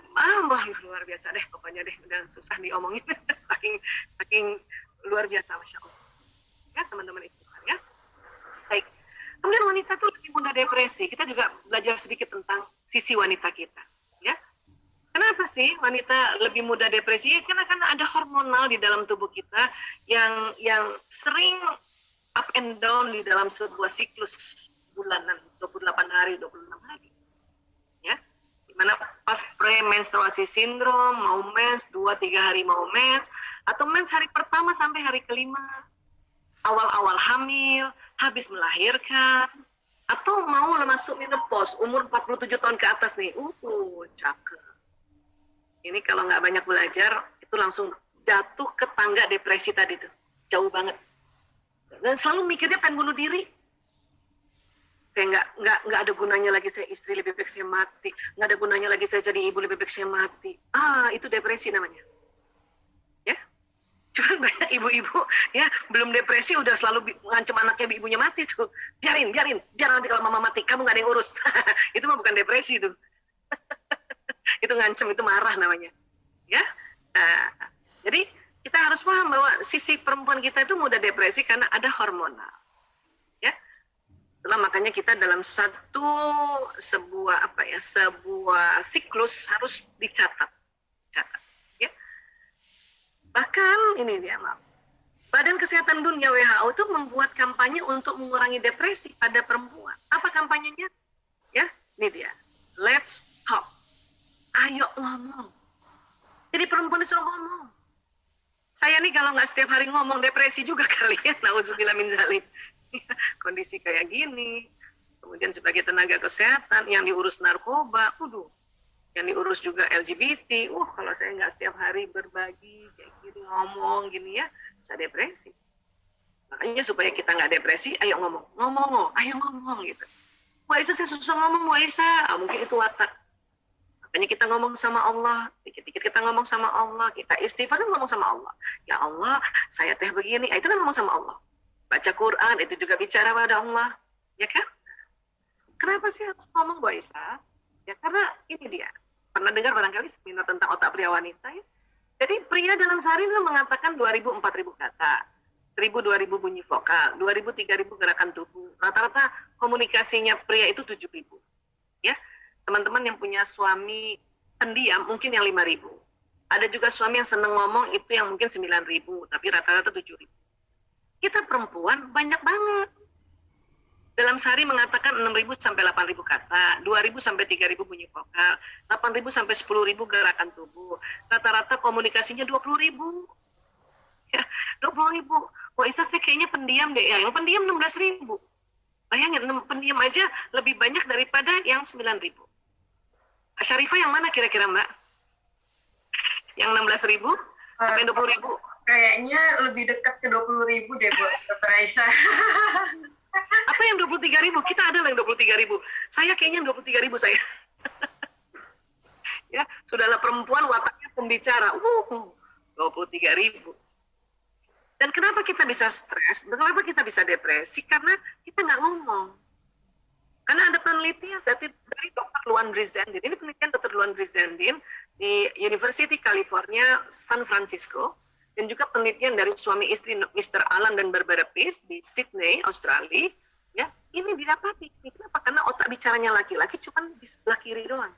luar biasa deh, pokoknya deh, udah susah diomongin, saking luar biasa, Masya Allah. Ya, teman-teman istighfar ya. Baik. Kemudian wanita tuh lebih mudah depresi. Kita juga belajar sedikit tentang sisi wanita kita. Ya, kenapa sih wanita lebih mudah depresi? Ya, karena ada hormonal di dalam tubuh kita yang sering up and down di dalam sebuah siklus bulanan 28 hari, 26 hari. Ya, dimana pas premenstruasi sindrom, mau mens, 2-3 hari mau mens, atau mens hari pertama sampai hari kelima, awal-awal hamil, habis melahirkan, atau mau masuk menopause, umur 47 tahun ke atas nih, cakep. Ini kalau nggak banyak belajar, itu langsung jatuh ke tangga depresi tadi tuh, jauh banget. Dan selalu mikirnya pengen bunuh diri. Saya nggak ada gunanya lagi saya istri, lebih baik saya mati. Nggak ada gunanya lagi saya jadi ibu, lebih baik saya mati. Itu depresi namanya. Cuma banyak ibu-ibu ya belum depresi udah selalu ngancem anaknya ibunya mati tuh. Biar nanti kalau mama mati kamu gak ada yang urus. Itu mah bukan depresi itu. Itu ngancem, itu marah namanya. Ya. Jadi kita harus paham bahwa sisi perempuan kita itu mudah depresi karena ada hormonal. Ya. Itulah makanya kita dalam sebuah siklus harus dicatat. Bahkan ini dia, maaf. Badan Kesehatan Dunia WHO itu membuat kampanye untuk mengurangi depresi pada perempuan. Apa kampanyenya? Ya, ini dia. Let's talk. Ayo ngomong. Jadi perempuan disuruh ngomong. Saya nih kalau nggak setiap hari ngomong depresi juga kali ya. Nauzubillah min zalik. Kondisi kayak gini. Kemudian sebagai tenaga kesehatan yang diurus narkoba, yang diurus juga LGBT. Kalau saya nggak setiap hari berbagi kayak gini, ngomong gini ya, bisa depresi. Makanya supaya kita nggak depresi, ayo ngomong, ayo ngomong gitu. Wah Isa, saya susah ngomong, Wah Isa. Mungkin itu watak. Makanya kita ngomong sama Allah, dikit-dikit kita ngomong sama Allah, kita istighfar dan ngomong sama Allah. Ya Allah, saya teh begini, itu kan ngomong sama Allah. Baca Quran, itu juga bicara pada Allah. Ya kan? Kenapa sih harus ngomong, Bu Aisyah? Ya karena ini dia. Pernah dengar barangkali seminar tentang otak pria wanita ya? Jadi pria dalam sehari itu mengatakan 2.000-4.000 kata. 1.000-2.000 bunyi vokal, 2.000-3.000 gerakan tubuh. Rata-rata komunikasinya pria itu 7.000. Ya. Teman-teman yang punya suami pendiam mungkin yang 5.000. Ada juga suami yang seneng ngomong itu yang mungkin 9.000, tapi rata-rata 7.000. Kita perempuan banyak banget. Dalam sehari mengatakan 6.000 sampai 8.000 kata, 2.000 sampai 3.000 bunyi vokal, 8.000 sampai 10.000 gerakan tubuh. Rata-rata komunikasinya 20.000. Ya, 20.000. Wah Isa, saya kayaknya pendiam deh. Ya, yang pendiam 16.000. Bayangin, pendiam aja lebih banyak daripada yang 9.000. Syarifah yang mana kira-kira Mbak? Yang 16.000 sampai 20.000? Kayaknya lebih dekat ke 20.000 deh, Bu, Dr. Aisyah. Atau yang 23.000? Kita ada yang 23.000. Saya kayaknya 23.000 saya. Ya, sudahlah perempuan wataknya pembicara. 23.000. Dan kenapa kita bisa stres? Kenapa kita bisa depresi? Karena kita nggak ngomong. Karena ada penelitian dari Dr. Luan Brizendin. Ini penelitian Dr. Luan Brizendin di University California, San Francisco. Dan juga penelitian dari suami istri Mr. Alan dan Barbara Pease di Sydney, Australia. Ya, ini didapati. Kenapa? Karena otak bicaranya laki-laki cuma di sebelah kiri doang.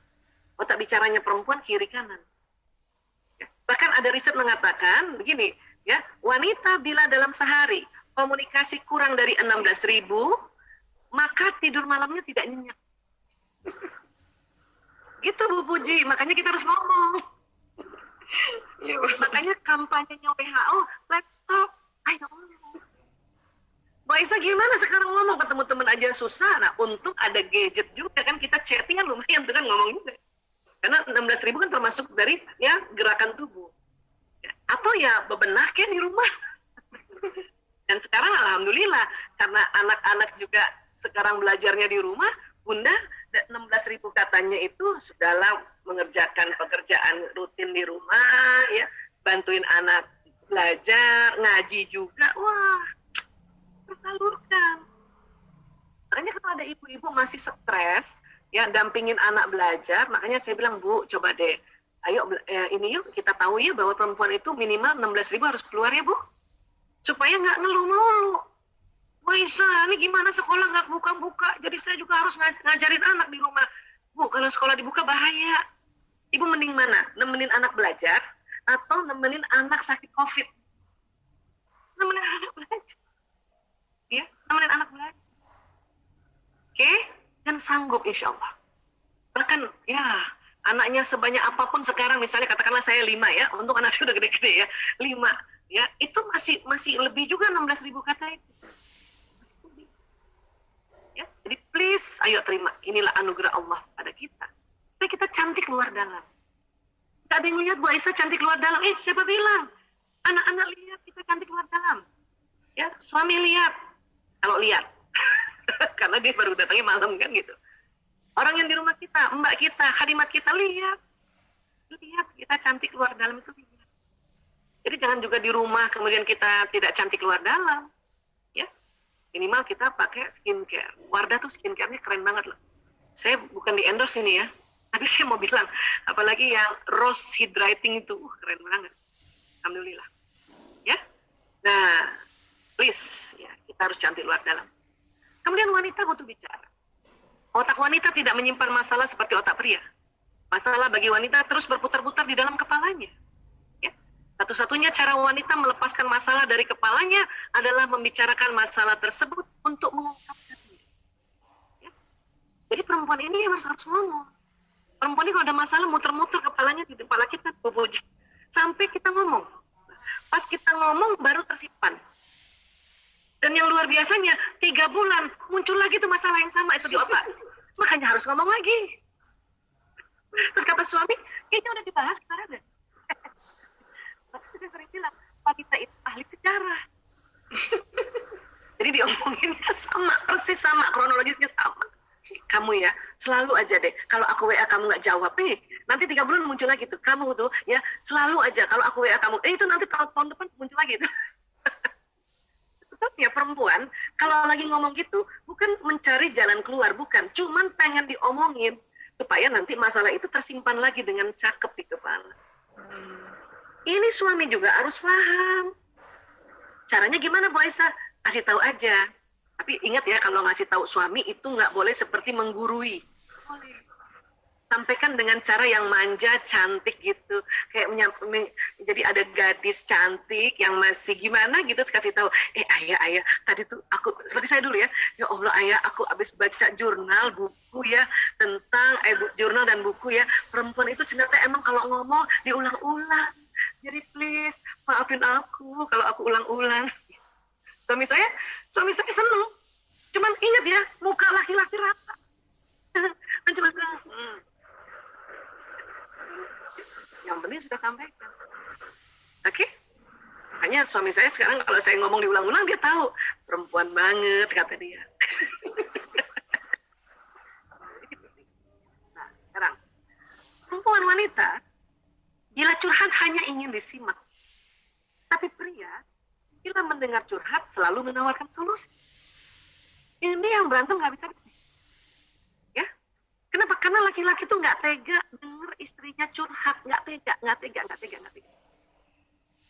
Otak bicaranya perempuan kiri kanan. Ya. Bahkan ada riset mengatakan begini, ya, wanita bila dalam sehari komunikasi kurang dari 16.000, maka tidur malamnya tidak nyenyak. Gitu Bu Puji, makanya kita harus ngomong. Ya, makanya kampanyenya WHO, let's talk, ayo ngomong. Mbak Isa gimana sekarang ngomong, ketemu teman aja susah. Nah untung ada gadget juga kan, kita chatting kan lumayan tuh kan ngomong juga. Karena 16.000 kan termasuk dari ya gerakan tubuh. Ya, atau ya bebenah kan di rumah. Dan sekarang alhamdulillah karena anak-anak juga sekarang belajarnya di rumah, Bunda 16.000 katanya itu sudahlah mengerjakan pekerjaan rutin di rumah, ya, bantuin anak belajar, ngaji juga, wah, tersalurkan. Makanya kalau ada ibu-ibu masih stres, ya, dampingin anak belajar, makanya saya bilang, Bu, coba deh, ayo ini yuk kita tahu ya bahwa perempuan itu minimal 16.000 harus keluar ya Bu, supaya nggak ngeluh melulu. Wah Isa, ini gimana sekolah nggak buka-buka, jadi saya juga harus ngajarin anak di rumah. Bu, kalau sekolah dibuka bahaya. Ibu mending mana? Nemenin anak belajar atau nemenin anak sakit COVID? Nemenin anak belajar. Ya, nemenin anak belajar. Oke? Dan sanggup insya Allah. Bahkan ya, anaknya sebanyak apapun sekarang, misalnya katakanlah saya 5 ya, untuk anak saya udah gede-gede ya, 5. Ya, itu masih lebih juga 16.000 kata itu. Ya, jadi please, ayo terima. Inilah anugerah Allah pada kita. Supaya kita cantik luar dalam. Tidak ada yang lihat Bu Aisyah cantik luar dalam. Siapa bilang? Anak-anak lihat kita cantik luar dalam. Ya, suami lihat. Kalau lihat. Karena dia baru datangnya malam kan gitu. Orang yang di rumah kita, mbak kita, khadimat kita lihat. Lihat kita cantik luar dalam itu lihat. Jadi jangan juga di rumah kemudian kita tidak cantik luar dalam. Ya. Minimal kita pakai skincare. Wardah tuh skincare-nya keren banget loh. Saya bukan di endorse ini ya, tapi saya mau bilang, apalagi yang rose hydrating itu, keren banget. Alhamdulillah. Ya. Nah, please, ya, kita harus cantik luar dalam. Kemudian wanita butuh bicara. Otak wanita tidak menyimpan masalah seperti otak pria. Masalah bagi wanita terus berputar-putar di dalam kepalanya. Ya. Satu-satunya cara wanita melepaskan masalah dari kepalanya adalah membicarakan masalah tersebut untuk mengungkapkannya. Ya. Jadi perempuan ini harus ngomong. Perempuan ini kalau ada masalah muter-muter kepalanya di kepala kita, sampai kita ngomong. Pas kita ngomong baru tersimpan. Dan yang luar biasanya 3 bulan muncul lagi tuh masalah yang sama itu di otak. Makanya harus ngomong lagi. Terus kata suami, kayaknya udah dibahas kemarin deh. Tapi saya sering bilang, wanita itu ahli sejarah. Jadi diomonginnya sama, persis sama, kronologisnya sama. Kamu ya, selalu aja deh, kalau aku WA kamu nggak jawab, nanti 3 bulan muncul lagi tuh, kamu tuh ya selalu aja, kalau aku WA kamu, itu nanti tahun depan muncul lagi tuh. Sebetulnya perempuan, kalau lagi ngomong gitu, bukan mencari jalan keluar, bukan, cuman pengen diomongin, supaya nanti masalah itu tersimpan lagi dengan cakep di kepala. Ini suami juga harus paham. Caranya gimana Bu Aisyah? Kasih tahu aja. Tapi ingat ya, kalau ngasih tahu suami itu nggak boleh seperti menggurui. Sampaikan dengan cara yang manja, cantik gitu. Kayak jadi ada gadis cantik yang masih gimana gitu, kasih tahu, ayah, tadi tuh aku, seperti saya dulu ya, ya Allah ayah, aku habis baca jurnal, buku ya, tentang, jurnal dan buku ya, perempuan itu ternyata emang kalau ngomong diulang-ulang. Jadi please, maafin aku kalau aku ulang-ulang. Suami saya seneng. Cuman ingat ya, muka laki-laki rata. Kan cuma bilang, yang penting sudah sampaikan. Oke? Makanya suami saya sekarang kalau saya ngomong diulang-ulang, dia tahu. Perempuan banget, kata dia. Nah, sekarang. Perempuan wanita, bila curhat hanya ingin disimak. Tapi pria, bila mendengar curhat selalu menawarkan solusi. Ini yang berantem nggak bisa. Ya, kenapa? Karena laki-laki tuh nggak tega denger istrinya curhat, nggak tega.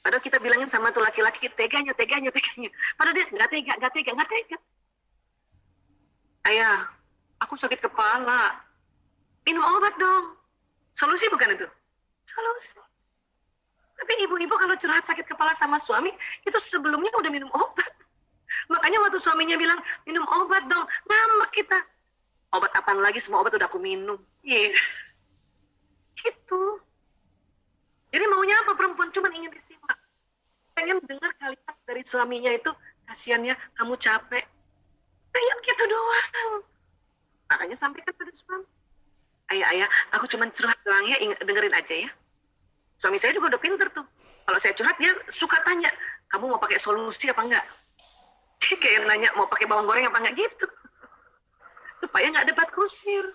Padahal kita bilangin sama tuh laki-laki teganya. Padahal dia nggak tega. Ayah, aku sakit kepala. Minum obat dong. Solusi bukan itu? Solusi. Tapi ibu-ibu kalau curhat sakit kepala sama suami, itu sebelumnya udah minum obat. Makanya waktu suaminya bilang, minum obat dong, ngambek kita. Obat apaan lagi, semua obat udah aku minum. Iya. Gitu. Jadi maunya apa perempuan? Cuma ingin disimak. Pengen dengar kalimat dari suaminya itu, kasihannya kamu capek. Pengen gitu doang. Makanya sampaikan pada suami. Ayah, aku cuma curhat doang ya, dengerin aja ya. Suami saya juga udah pinter tuh. Kalau saya curhat, dia suka tanya, kamu mau pakai solusi apa enggak? Dia kayak nanya, mau pakai bawang goreng apa enggak gitu. Supaya nggak debat kusir.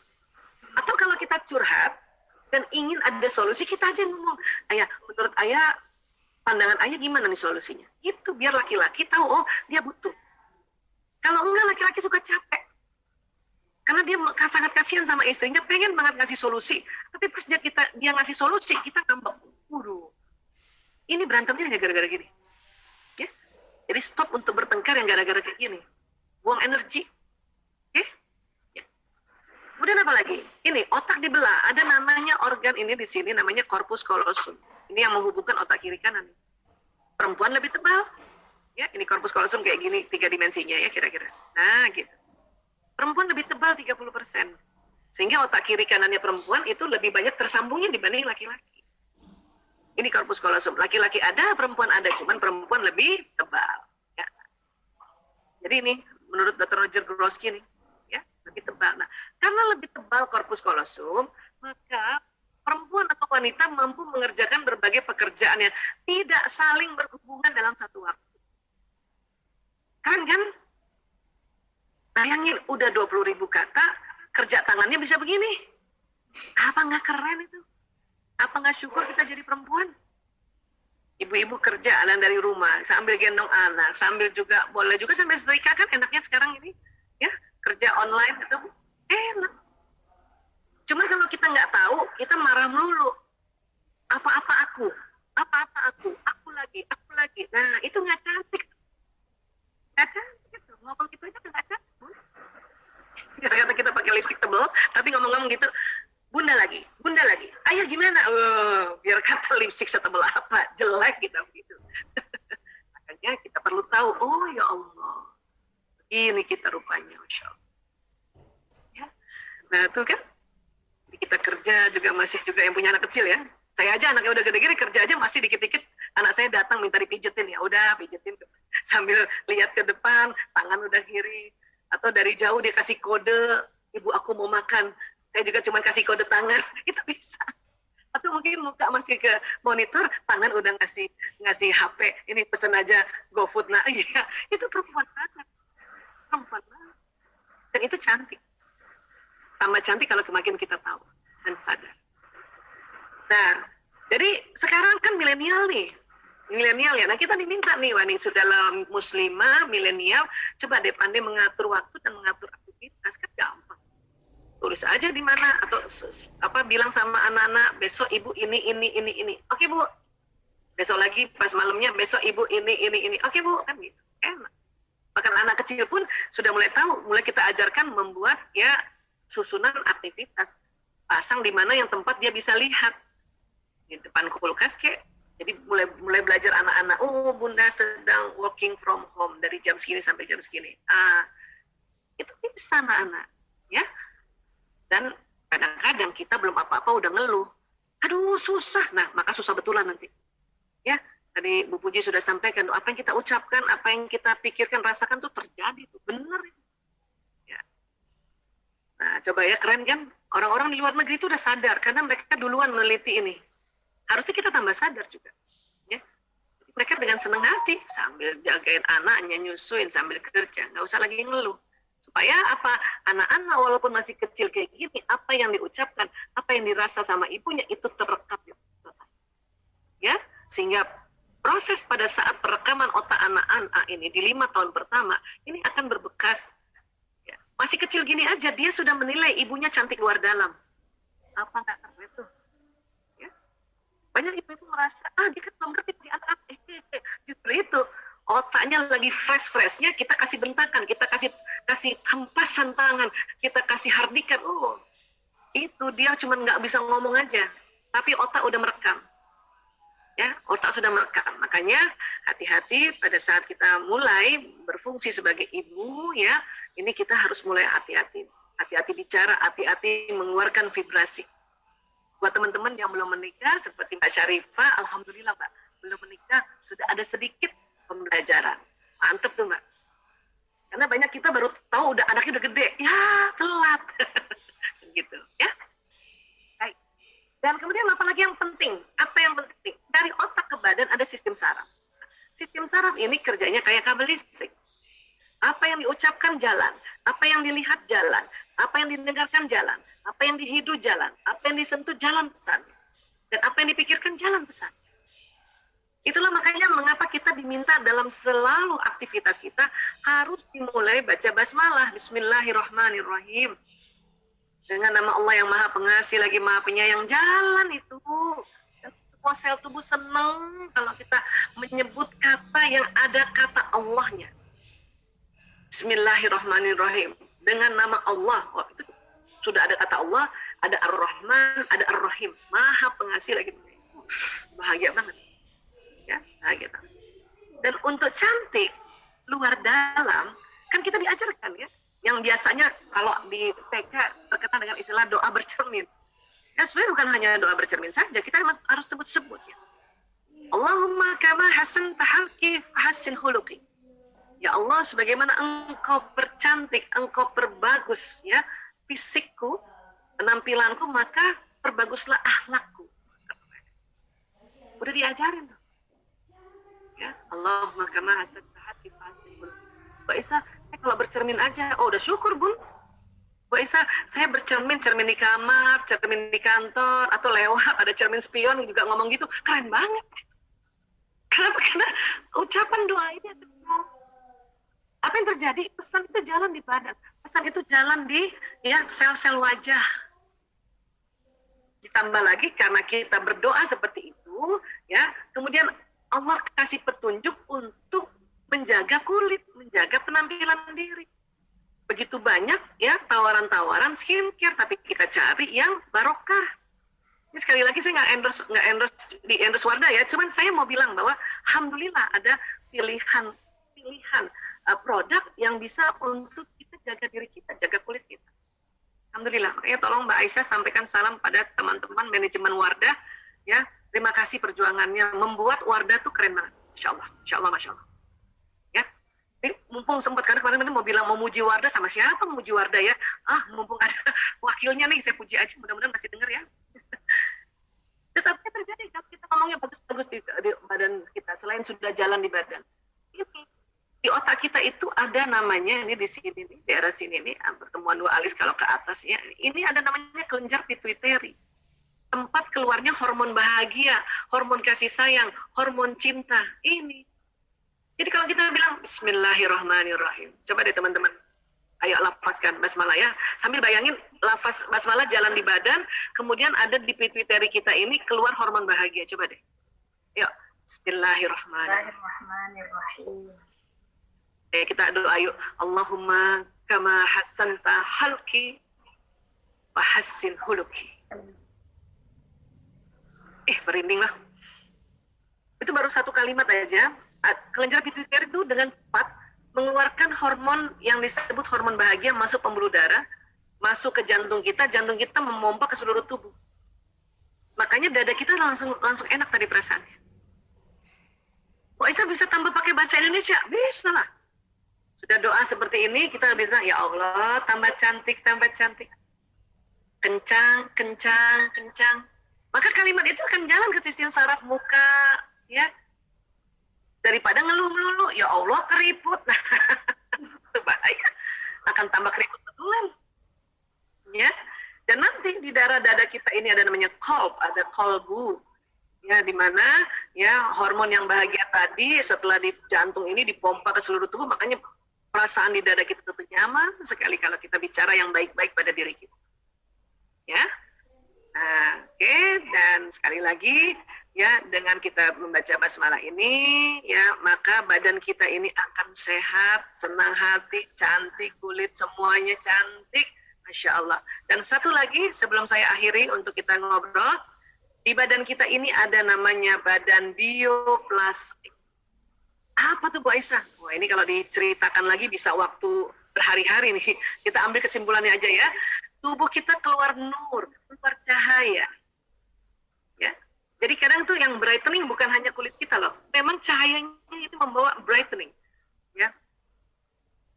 Atau kalau kita curhat, dan ingin ada solusi, kita aja ngomong, ayah, menurut ayah, pandangan ayah gimana nih solusinya? Itu biar laki-laki tahu, oh dia butuh. Kalau enggak, laki-laki suka capek. Karena dia sangat kasihan sama istrinya, pengen banget ngasih solusi. Tapi pas dia ngasih solusi, kita ngambek. Waduh, ini berantemnya hanya gara-gara gini. Ya? Jadi stop untuk bertengkar yang gara-gara kayak gini. Buang energi. Oke? Ya. Kemudian apa lagi? Ini, otak dibelah. Ada namanya organ ini di sini, namanya corpus callosum. Ini yang menghubungkan otak kiri kanan. Perempuan lebih tebal. Ya, ini corpus callosum kayak gini, 3 dimensinya ya kira-kira. Nah, gitu. Perempuan lebih tebal 30%. Sehingga otak kiri kanannya perempuan itu lebih banyak tersambungnya dibanding laki-laki. Ini corpus callosum. Laki-laki ada, perempuan ada. Cuman perempuan lebih tebal. Ya. Jadi ini, menurut Dr. Roger Grosky nih, ya, lebih tebal. Nah, karena lebih tebal corpus callosum, maka perempuan atau wanita mampu mengerjakan berbagai pekerjaan yang tidak saling berhubungan dalam satu waktu. Keren kan? Bayangin, udah 20.000 kata, kerja tangannya bisa begini. Apa nggak keren itu? Apa nggak syukur kita jadi perempuan? Ibu-ibu kerja dari rumah, sambil gendong anak, sambil juga, boleh juga sambil setrika kan, enaknya sekarang ini. Ya, kerja online itu enak. Cuma kalau kita nggak tahu, kita marah melulu. Apa-apa aku lagi. Nah, itu nggak cantik. Nggak cantik itu. Ngomong gitu aja nggak cantik. Ternyata kita pakai lipstick tebal, tapi ngomong-ngomong gitu, bunda lagi, ayah gimana? Biar kata lipstick setebal apa, jelek kita begitu. Makanya kita perlu tahu, oh ya Allah, ini kita rupanya, Masya Allah. Ya. Nah tuh kan, kita kerja juga masih juga yang punya anak kecil ya. Saya aja anaknya udah gede-gede kerja aja masih dikit-dikit anak saya datang minta dipijetin, ya udah pijetin sambil lihat ke depan, tangan udah kiri, atau dari jauh dia kasih kode, ibu aku mau makan, saya juga cuma kasih kode tangan, itu bisa. Atau mungkin muka masih ke monitor, tangan udah ngasih HP, ini pesen aja GoFood. Nah iya, itu perempuan banget, dan itu cantik. Tambah cantik kalau makin kita tahu dan sadar. Nah, jadi sekarang kan milenial ya. Nah kita diminta nih, wah nih sudah muslimah, milenial, coba deh pandai mengatur waktu dan mengatur aktivitas, kan gampang. Tulis aja di mana atau bilang sama anak-anak, besok ibu ini. Oke bu. Besok lagi pas malamnya, besok ibu ini. Oke bu, kan gitu. Enak. Bahkan anak kecil pun sudah mulai tahu, mulai kita ajarkan membuat ya susunan aktivitas. Pasang di mana yang tempat dia bisa lihat. Di depan kulkas kayak, jadi mulai belajar anak-anak, oh bunda sedang working from home dari jam segini sampai jam segini. Itu bisa anak-anak, ya. Dan kadang-kadang kita belum apa-apa udah ngeluh, aduh susah. Nah maka susah betulan nanti, ya. Tadi Bu Puji sudah sampaikan, apa yang kita ucapkan, apa yang kita pikirkan, rasakan tuh terjadi tuh, bener. Ya. Nah coba ya, keren kan? Orang-orang di luar negeri itu udah sadar karena mereka duluan meneliti ini. Harusnya kita tambah sadar juga, ya. Mereka dengan senang hati sambil jagain anaknya, nyusuin sambil kerja, nggak usah lagi ngeluh. Supaya apa? Anak-anak walaupun masih kecil kayak gini, apa yang diucapkan, apa yang dirasa sama ibunya itu terekam, ya. Sehingga proses pada saat perekaman otak anak-anak ini di 5 tahun pertama ini akan berbekas. Ya. Masih kecil gini aja dia sudah menilai ibunya cantik luar dalam. Apa nggak keren tuh? Banyak ibu-ibu merasa, dia kan belum ngerti si anak. Justru itu, otaknya lagi fresh-freshnya, kita kasih bentakan, kita kasih hempasan tangan, kita kasih hardikan. Itu dia cuma nggak bisa ngomong aja, tapi otak udah merekam. Ya, otak sudah merekam. Makanya hati-hati pada saat kita mulai berfungsi sebagai ibu, ya, ini kita harus mulai hati-hati. Hati-hati bicara, hati-hati mengeluarkan vibrasi. Buat teman-teman yang belum menikah, seperti Mbak Syarifah, alhamdulillah Mbak, belum menikah, sudah ada sedikit pembelajaran. Mantep tuh Mbak. Karena banyak kita baru tahu anaknya udah gede, ya telat. Gitu, ya. Baik. Dan kemudian apa lagi yang penting? Apa yang penting? Dari otak ke badan ada sistem saraf. Sistem saraf ini kerjanya kayak kabel listrik. Apa yang diucapkan jalan, apa yang dilihat jalan, apa yang didengarkan jalan, apa yang dihidu jalan, apa yang disentuh jalan pesan, dan apa yang dipikirkan jalan pesan. Itulah makanya mengapa kita diminta dalam selalu aktivitas kita harus dimulai baca basmalah, Bismillahirrahmanirrahim. Dengan nama Allah yang Maha Pengasih lagi Maha Penyayang, jalan itu. Dan semua sel tubuh senang kalau kita menyebut kata yang ada kata Allahnya. Bismillahirrahmanirrahim. Dengan nama Allah. Itu sudah ada kata Allah, ada Ar-Rahman, ada Ar-Rahim. Maha Pengasih lagi. Bahagia banget. Ya, bahagia banget. Dan untuk cantik, luar dalam, kan kita diajarkan ya. Yang biasanya kalau di TK terkenal dengan istilah doa bercermin. Ya sebenarnya bukan hanya doa bercermin saja, kita harus sebut-sebut ya. Allahumma kama hasan tahalki hasin huluki. Ya Allah, sebagaimana engkau percantik, engkau perbagus ya fisikku, penampilanku, maka perbaguslah akhlakku. Udah diajarin. Ya, Allahumma kama hasan tahalki hasin huluki. Mbak Isa, saya kalau bercermin aja, udah syukur Bun. Mbak Isa, saya bercermin, cermin di kamar, cermin di kantor, atau lewat, ada cermin spion juga ngomong gitu, keren banget. Kenapa? Karena ucapan doa ini apa yang terjadi? Pesan itu jalan di badan, pesan itu jalan di ya sel-sel wajah. Ditambah lagi karena kita berdoa seperti itu, ya, kemudian Allah kasih petunjuk untuk menjaga kulit, menjaga penampilan diri. begitu banyak ya tawaran-tawaran skincare, tapi kita cari yang barokah. Ini sekali lagi saya nggak endorse Wardah ya, cuman saya mau bilang bahwa alhamdulillah ada pilihan produk yang bisa untuk kita jaga diri kita, jaga kulit kita. Alhamdulillah. Makanya tolong Mbak Aisyah sampaikan salam pada teman-teman manajemen Wardah ya. Terima kasih perjuangannya membuat Wardah tuh keren banget. Insya Allah, Masya Allah. Ya. Ini mumpung sempat, karena kemarin mau bilang memuji Wardah, sama siapa memuji Wardah ya? Mumpung ada wakilnya nih, saya puji aja, mudah-mudahan masih dengar ya. Terus apa yang terjadi kalau kita ngomongnya bagus-bagus di badan kita, selain sudah jalan di badan? Ini di otak kita itu ada namanya, ini di sini nih, daerah sini nih, pertemuan dua alis kalau ke atas ya, ini ada namanya kelenjar pituitari. Tempat keluarnya hormon bahagia, hormon kasih sayang, hormon cinta. Ini. Jadi kalau kita bilang Bismillahirrahmanirrahim, coba deh teman-teman, ayo lafazkan basmalah ya. Sambil bayangin lafaz basmalah jalan di badan, kemudian ada di pituitari kita ini keluar hormon bahagia. Coba deh. Yuk, Bismillahirrahmanirrahim. Kita doa yuk. Allahumma kama hassanta halki wa hassin huluki. Merinding lah. Itu baru satu kalimat aja. Kelenjar pituitari itu dengan cepat mengeluarkan hormon yang disebut hormon bahagia masuk pembuluh darah, masuk ke jantung kita memompa ke seluruh tubuh. Makanya dada kita langsung enak tadi perasaannya. Aisyah bisa tambah pakai bahasa Indonesia? Bisa lah. Sudah doa seperti ini, kita bisa, ya Allah, tambah cantik, kencang. Maka kalimat itu akan jalan ke sistem saraf muka, ya. Daripada ngeluh melulu, ya Allah keriput. Nah, itu bahaya. Akan tambah keriput betulan. Ya. Dan nanti di darah dada kita ini ada namanya ada kolbu. Ya, di mana ya hormon yang bahagia tadi setelah di jantung ini dipompa ke seluruh tubuh, makanya perasaan di dada kita tentu nyaman sekali kalau kita bicara yang baik-baik pada diri kita. Ya. Oke, dan sekali lagi ya, dengan kita membaca basmalah ini ya, maka badan kita ini akan sehat, senang hati, cantik, kulit semuanya cantik, Masya Allah. Dan satu lagi sebelum saya akhiri untuk kita ngobrol, di badan kita ini ada namanya badan bioplastik. Apa tuh Bu Aisyah? Wah, ini kalau diceritakan lagi bisa waktu berhari-hari nih. Kita ambil kesimpulannya aja ya. Tubuh kita keluar nur, keluar cahaya. Ya. Jadi kadang tuh yang brightening bukan hanya kulit kita loh. Memang cahayanya itu membawa brightening. Ya.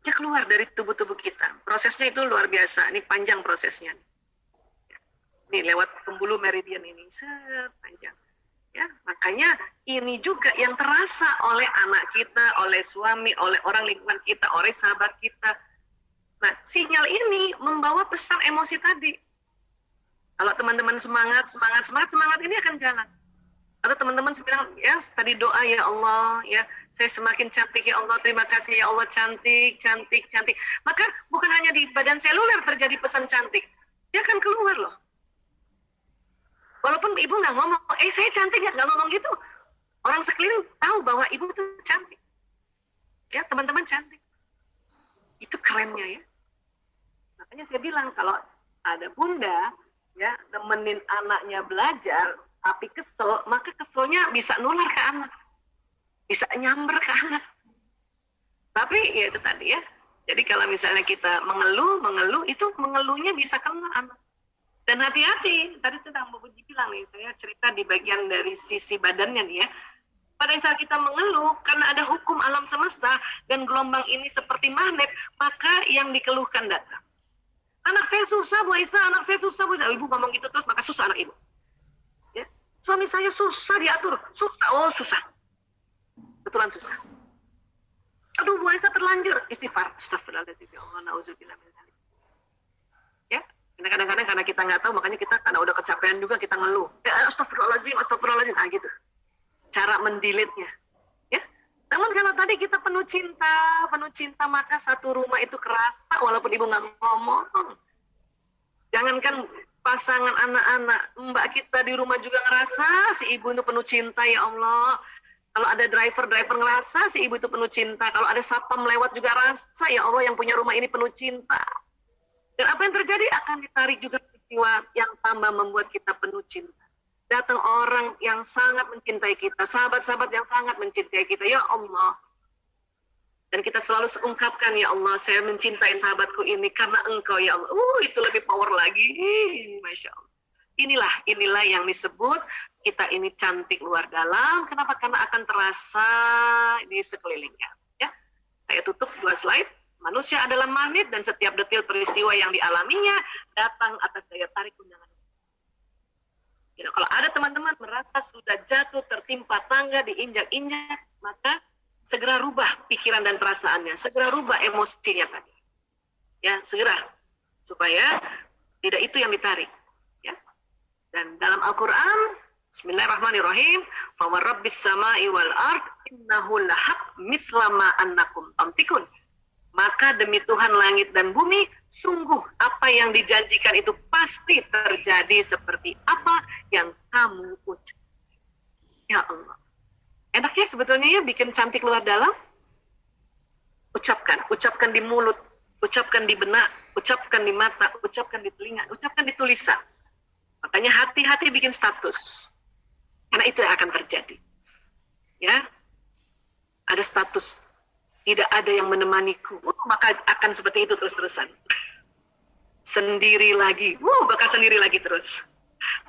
Dia keluar dari tubuh-tubuh kita. Prosesnya itu luar biasa. Ini panjang prosesnya. Nih lewat pembuluh meridian ini, panjang. Ya, makanya ini juga yang terasa oleh anak kita, oleh suami, oleh orang lingkungan kita, oleh sahabat kita. Nah, sinyal ini membawa pesan emosi tadi. Kalau teman-teman semangat ini akan jalan. Atau teman-teman bilang, ya tadi doa ya Allah, ya saya semakin cantik ya Allah, terima kasih ya Allah, cantik. Maka bukan hanya di badan seluler terjadi pesan cantik, dia akan keluar loh. Walaupun ibu nggak ngomong, saya cantik nggak ngomong gitu. Orang sekeliling tahu bahwa ibu itu cantik. Ya, teman-teman cantik. Itu kerennya ya. Makanya saya bilang kalau ada bunda ya nemenin anaknya belajar tapi kesel, maka keselnya bisa nular ke anak. Bisa nyamber ke anak. Tapi ya itu tadi ya. Jadi kalau misalnya kita mengeluh itu mengeluhnya bisa kena anak. Dan hati-hati, tadi tentang Bu Puji bilang nih, saya cerita di bagian dari sisi badannya nih ya. Pada saat kita mengeluh, karena ada hukum alam semesta, dan gelombang ini seperti magnet, maka yang dikeluhkan datang. Anak saya susah, Bu Aisyah, anak saya susah, Bu Aisyah. Ibu ngomong gitu terus, maka susah anak ibu. Ya. Suami saya susah diatur, susah. Betulan susah. Aduh, Bu Aisyah terlanjur. Istighfar, astagfirullahaladzim, ya Allah, na'udzubillah min dzalik. Ya. Kadang-kadang karena kita nggak tahu, makanya kita karena udah kecapean juga kita ngeluh. Astagfirullahaladzim, gitu. Cara mendelete-nya. Ya. Namun kalau tadi kita penuh cinta, maka satu rumah itu kerasa walaupun ibu nggak ngomong. Jangankan pasangan anak-anak, mbak kita di rumah juga ngerasa si ibu itu penuh cinta ya Allah. Kalau ada driver ngerasa si ibu itu penuh cinta. Kalau ada satpam lewat juga rasa, ya Allah yang punya rumah ini penuh cinta. Dan apa yang terjadi akan ditarik juga peristiwa yang tambah membuat kita penuh cinta. Datang orang yang sangat mencintai kita, sahabat-sahabat yang sangat mencintai kita. Ya Allah. Dan kita selalu ungkapkan, ya Allah, saya mencintai sahabatku ini karena Engkau, ya Allah. Itu lebih power lagi. Masya Allah. Inilah yang disebut kita ini cantik luar dalam. Kenapa? Karena akan terasa di sekelilingnya. Ya, saya tutup 2 slide. Manusia adalah magnet dan setiap detil peristiwa yang dialaminya datang atas daya tarik undangan. Jadi kalau ada teman-teman merasa sudah jatuh tertimpa tangga diinjak-injak, maka segera rubah pikiran dan perasaannya, segera rubah emosinya tadi. Ya, segera supaya tidak itu yang ditarik. Dan dalam Al-Quran, Bismillahirrahmanirrahim, "Fa warabbis sama'i wal ard innahu lahaq mithla ma annakum tamtikun." Maka demi Tuhan langit dan bumi, sungguh apa yang dijanjikan itu pasti terjadi seperti apa yang kamu ucap. Ya Allah. Enaknya sebetulnya ya bikin cantik luar dalam. Ucapkan di mulut, ucapkan di benak, ucapkan di mata, ucapkan di telinga, ucapkan di tulisan. Makanya hati-hati bikin status. Karena itu yang akan terjadi. Ya. Ada status. Tidak ada yang menemaniku. Maka akan seperti itu terus-terusan. Sendiri lagi. Bakal sendiri lagi terus.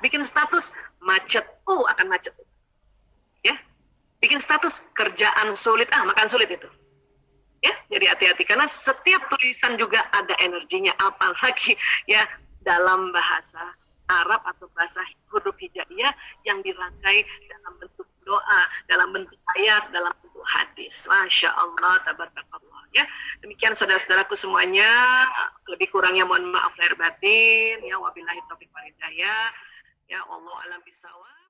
Bikin status macet. Akan macet. Ya. Bikin status kerjaan sulit. Makan sulit itu. Ya, jadi hati-hati. Karena setiap tulisan juga ada energinya. Apalagi ya dalam bahasa Arab atau bahasa huruf hijaiyah yang dirangkai dalam bentuk doa, dalam bentuk ayat, dalam bentuk hadis. Masya Allah, tabarakallah. Ya, demikian saudara-saudaraku semuanya. Lebih kurangnya mohon maaf lahir batin. Ya, wabillahi taufiq wal hidayah. Ya, wallahu a'lam bishawab.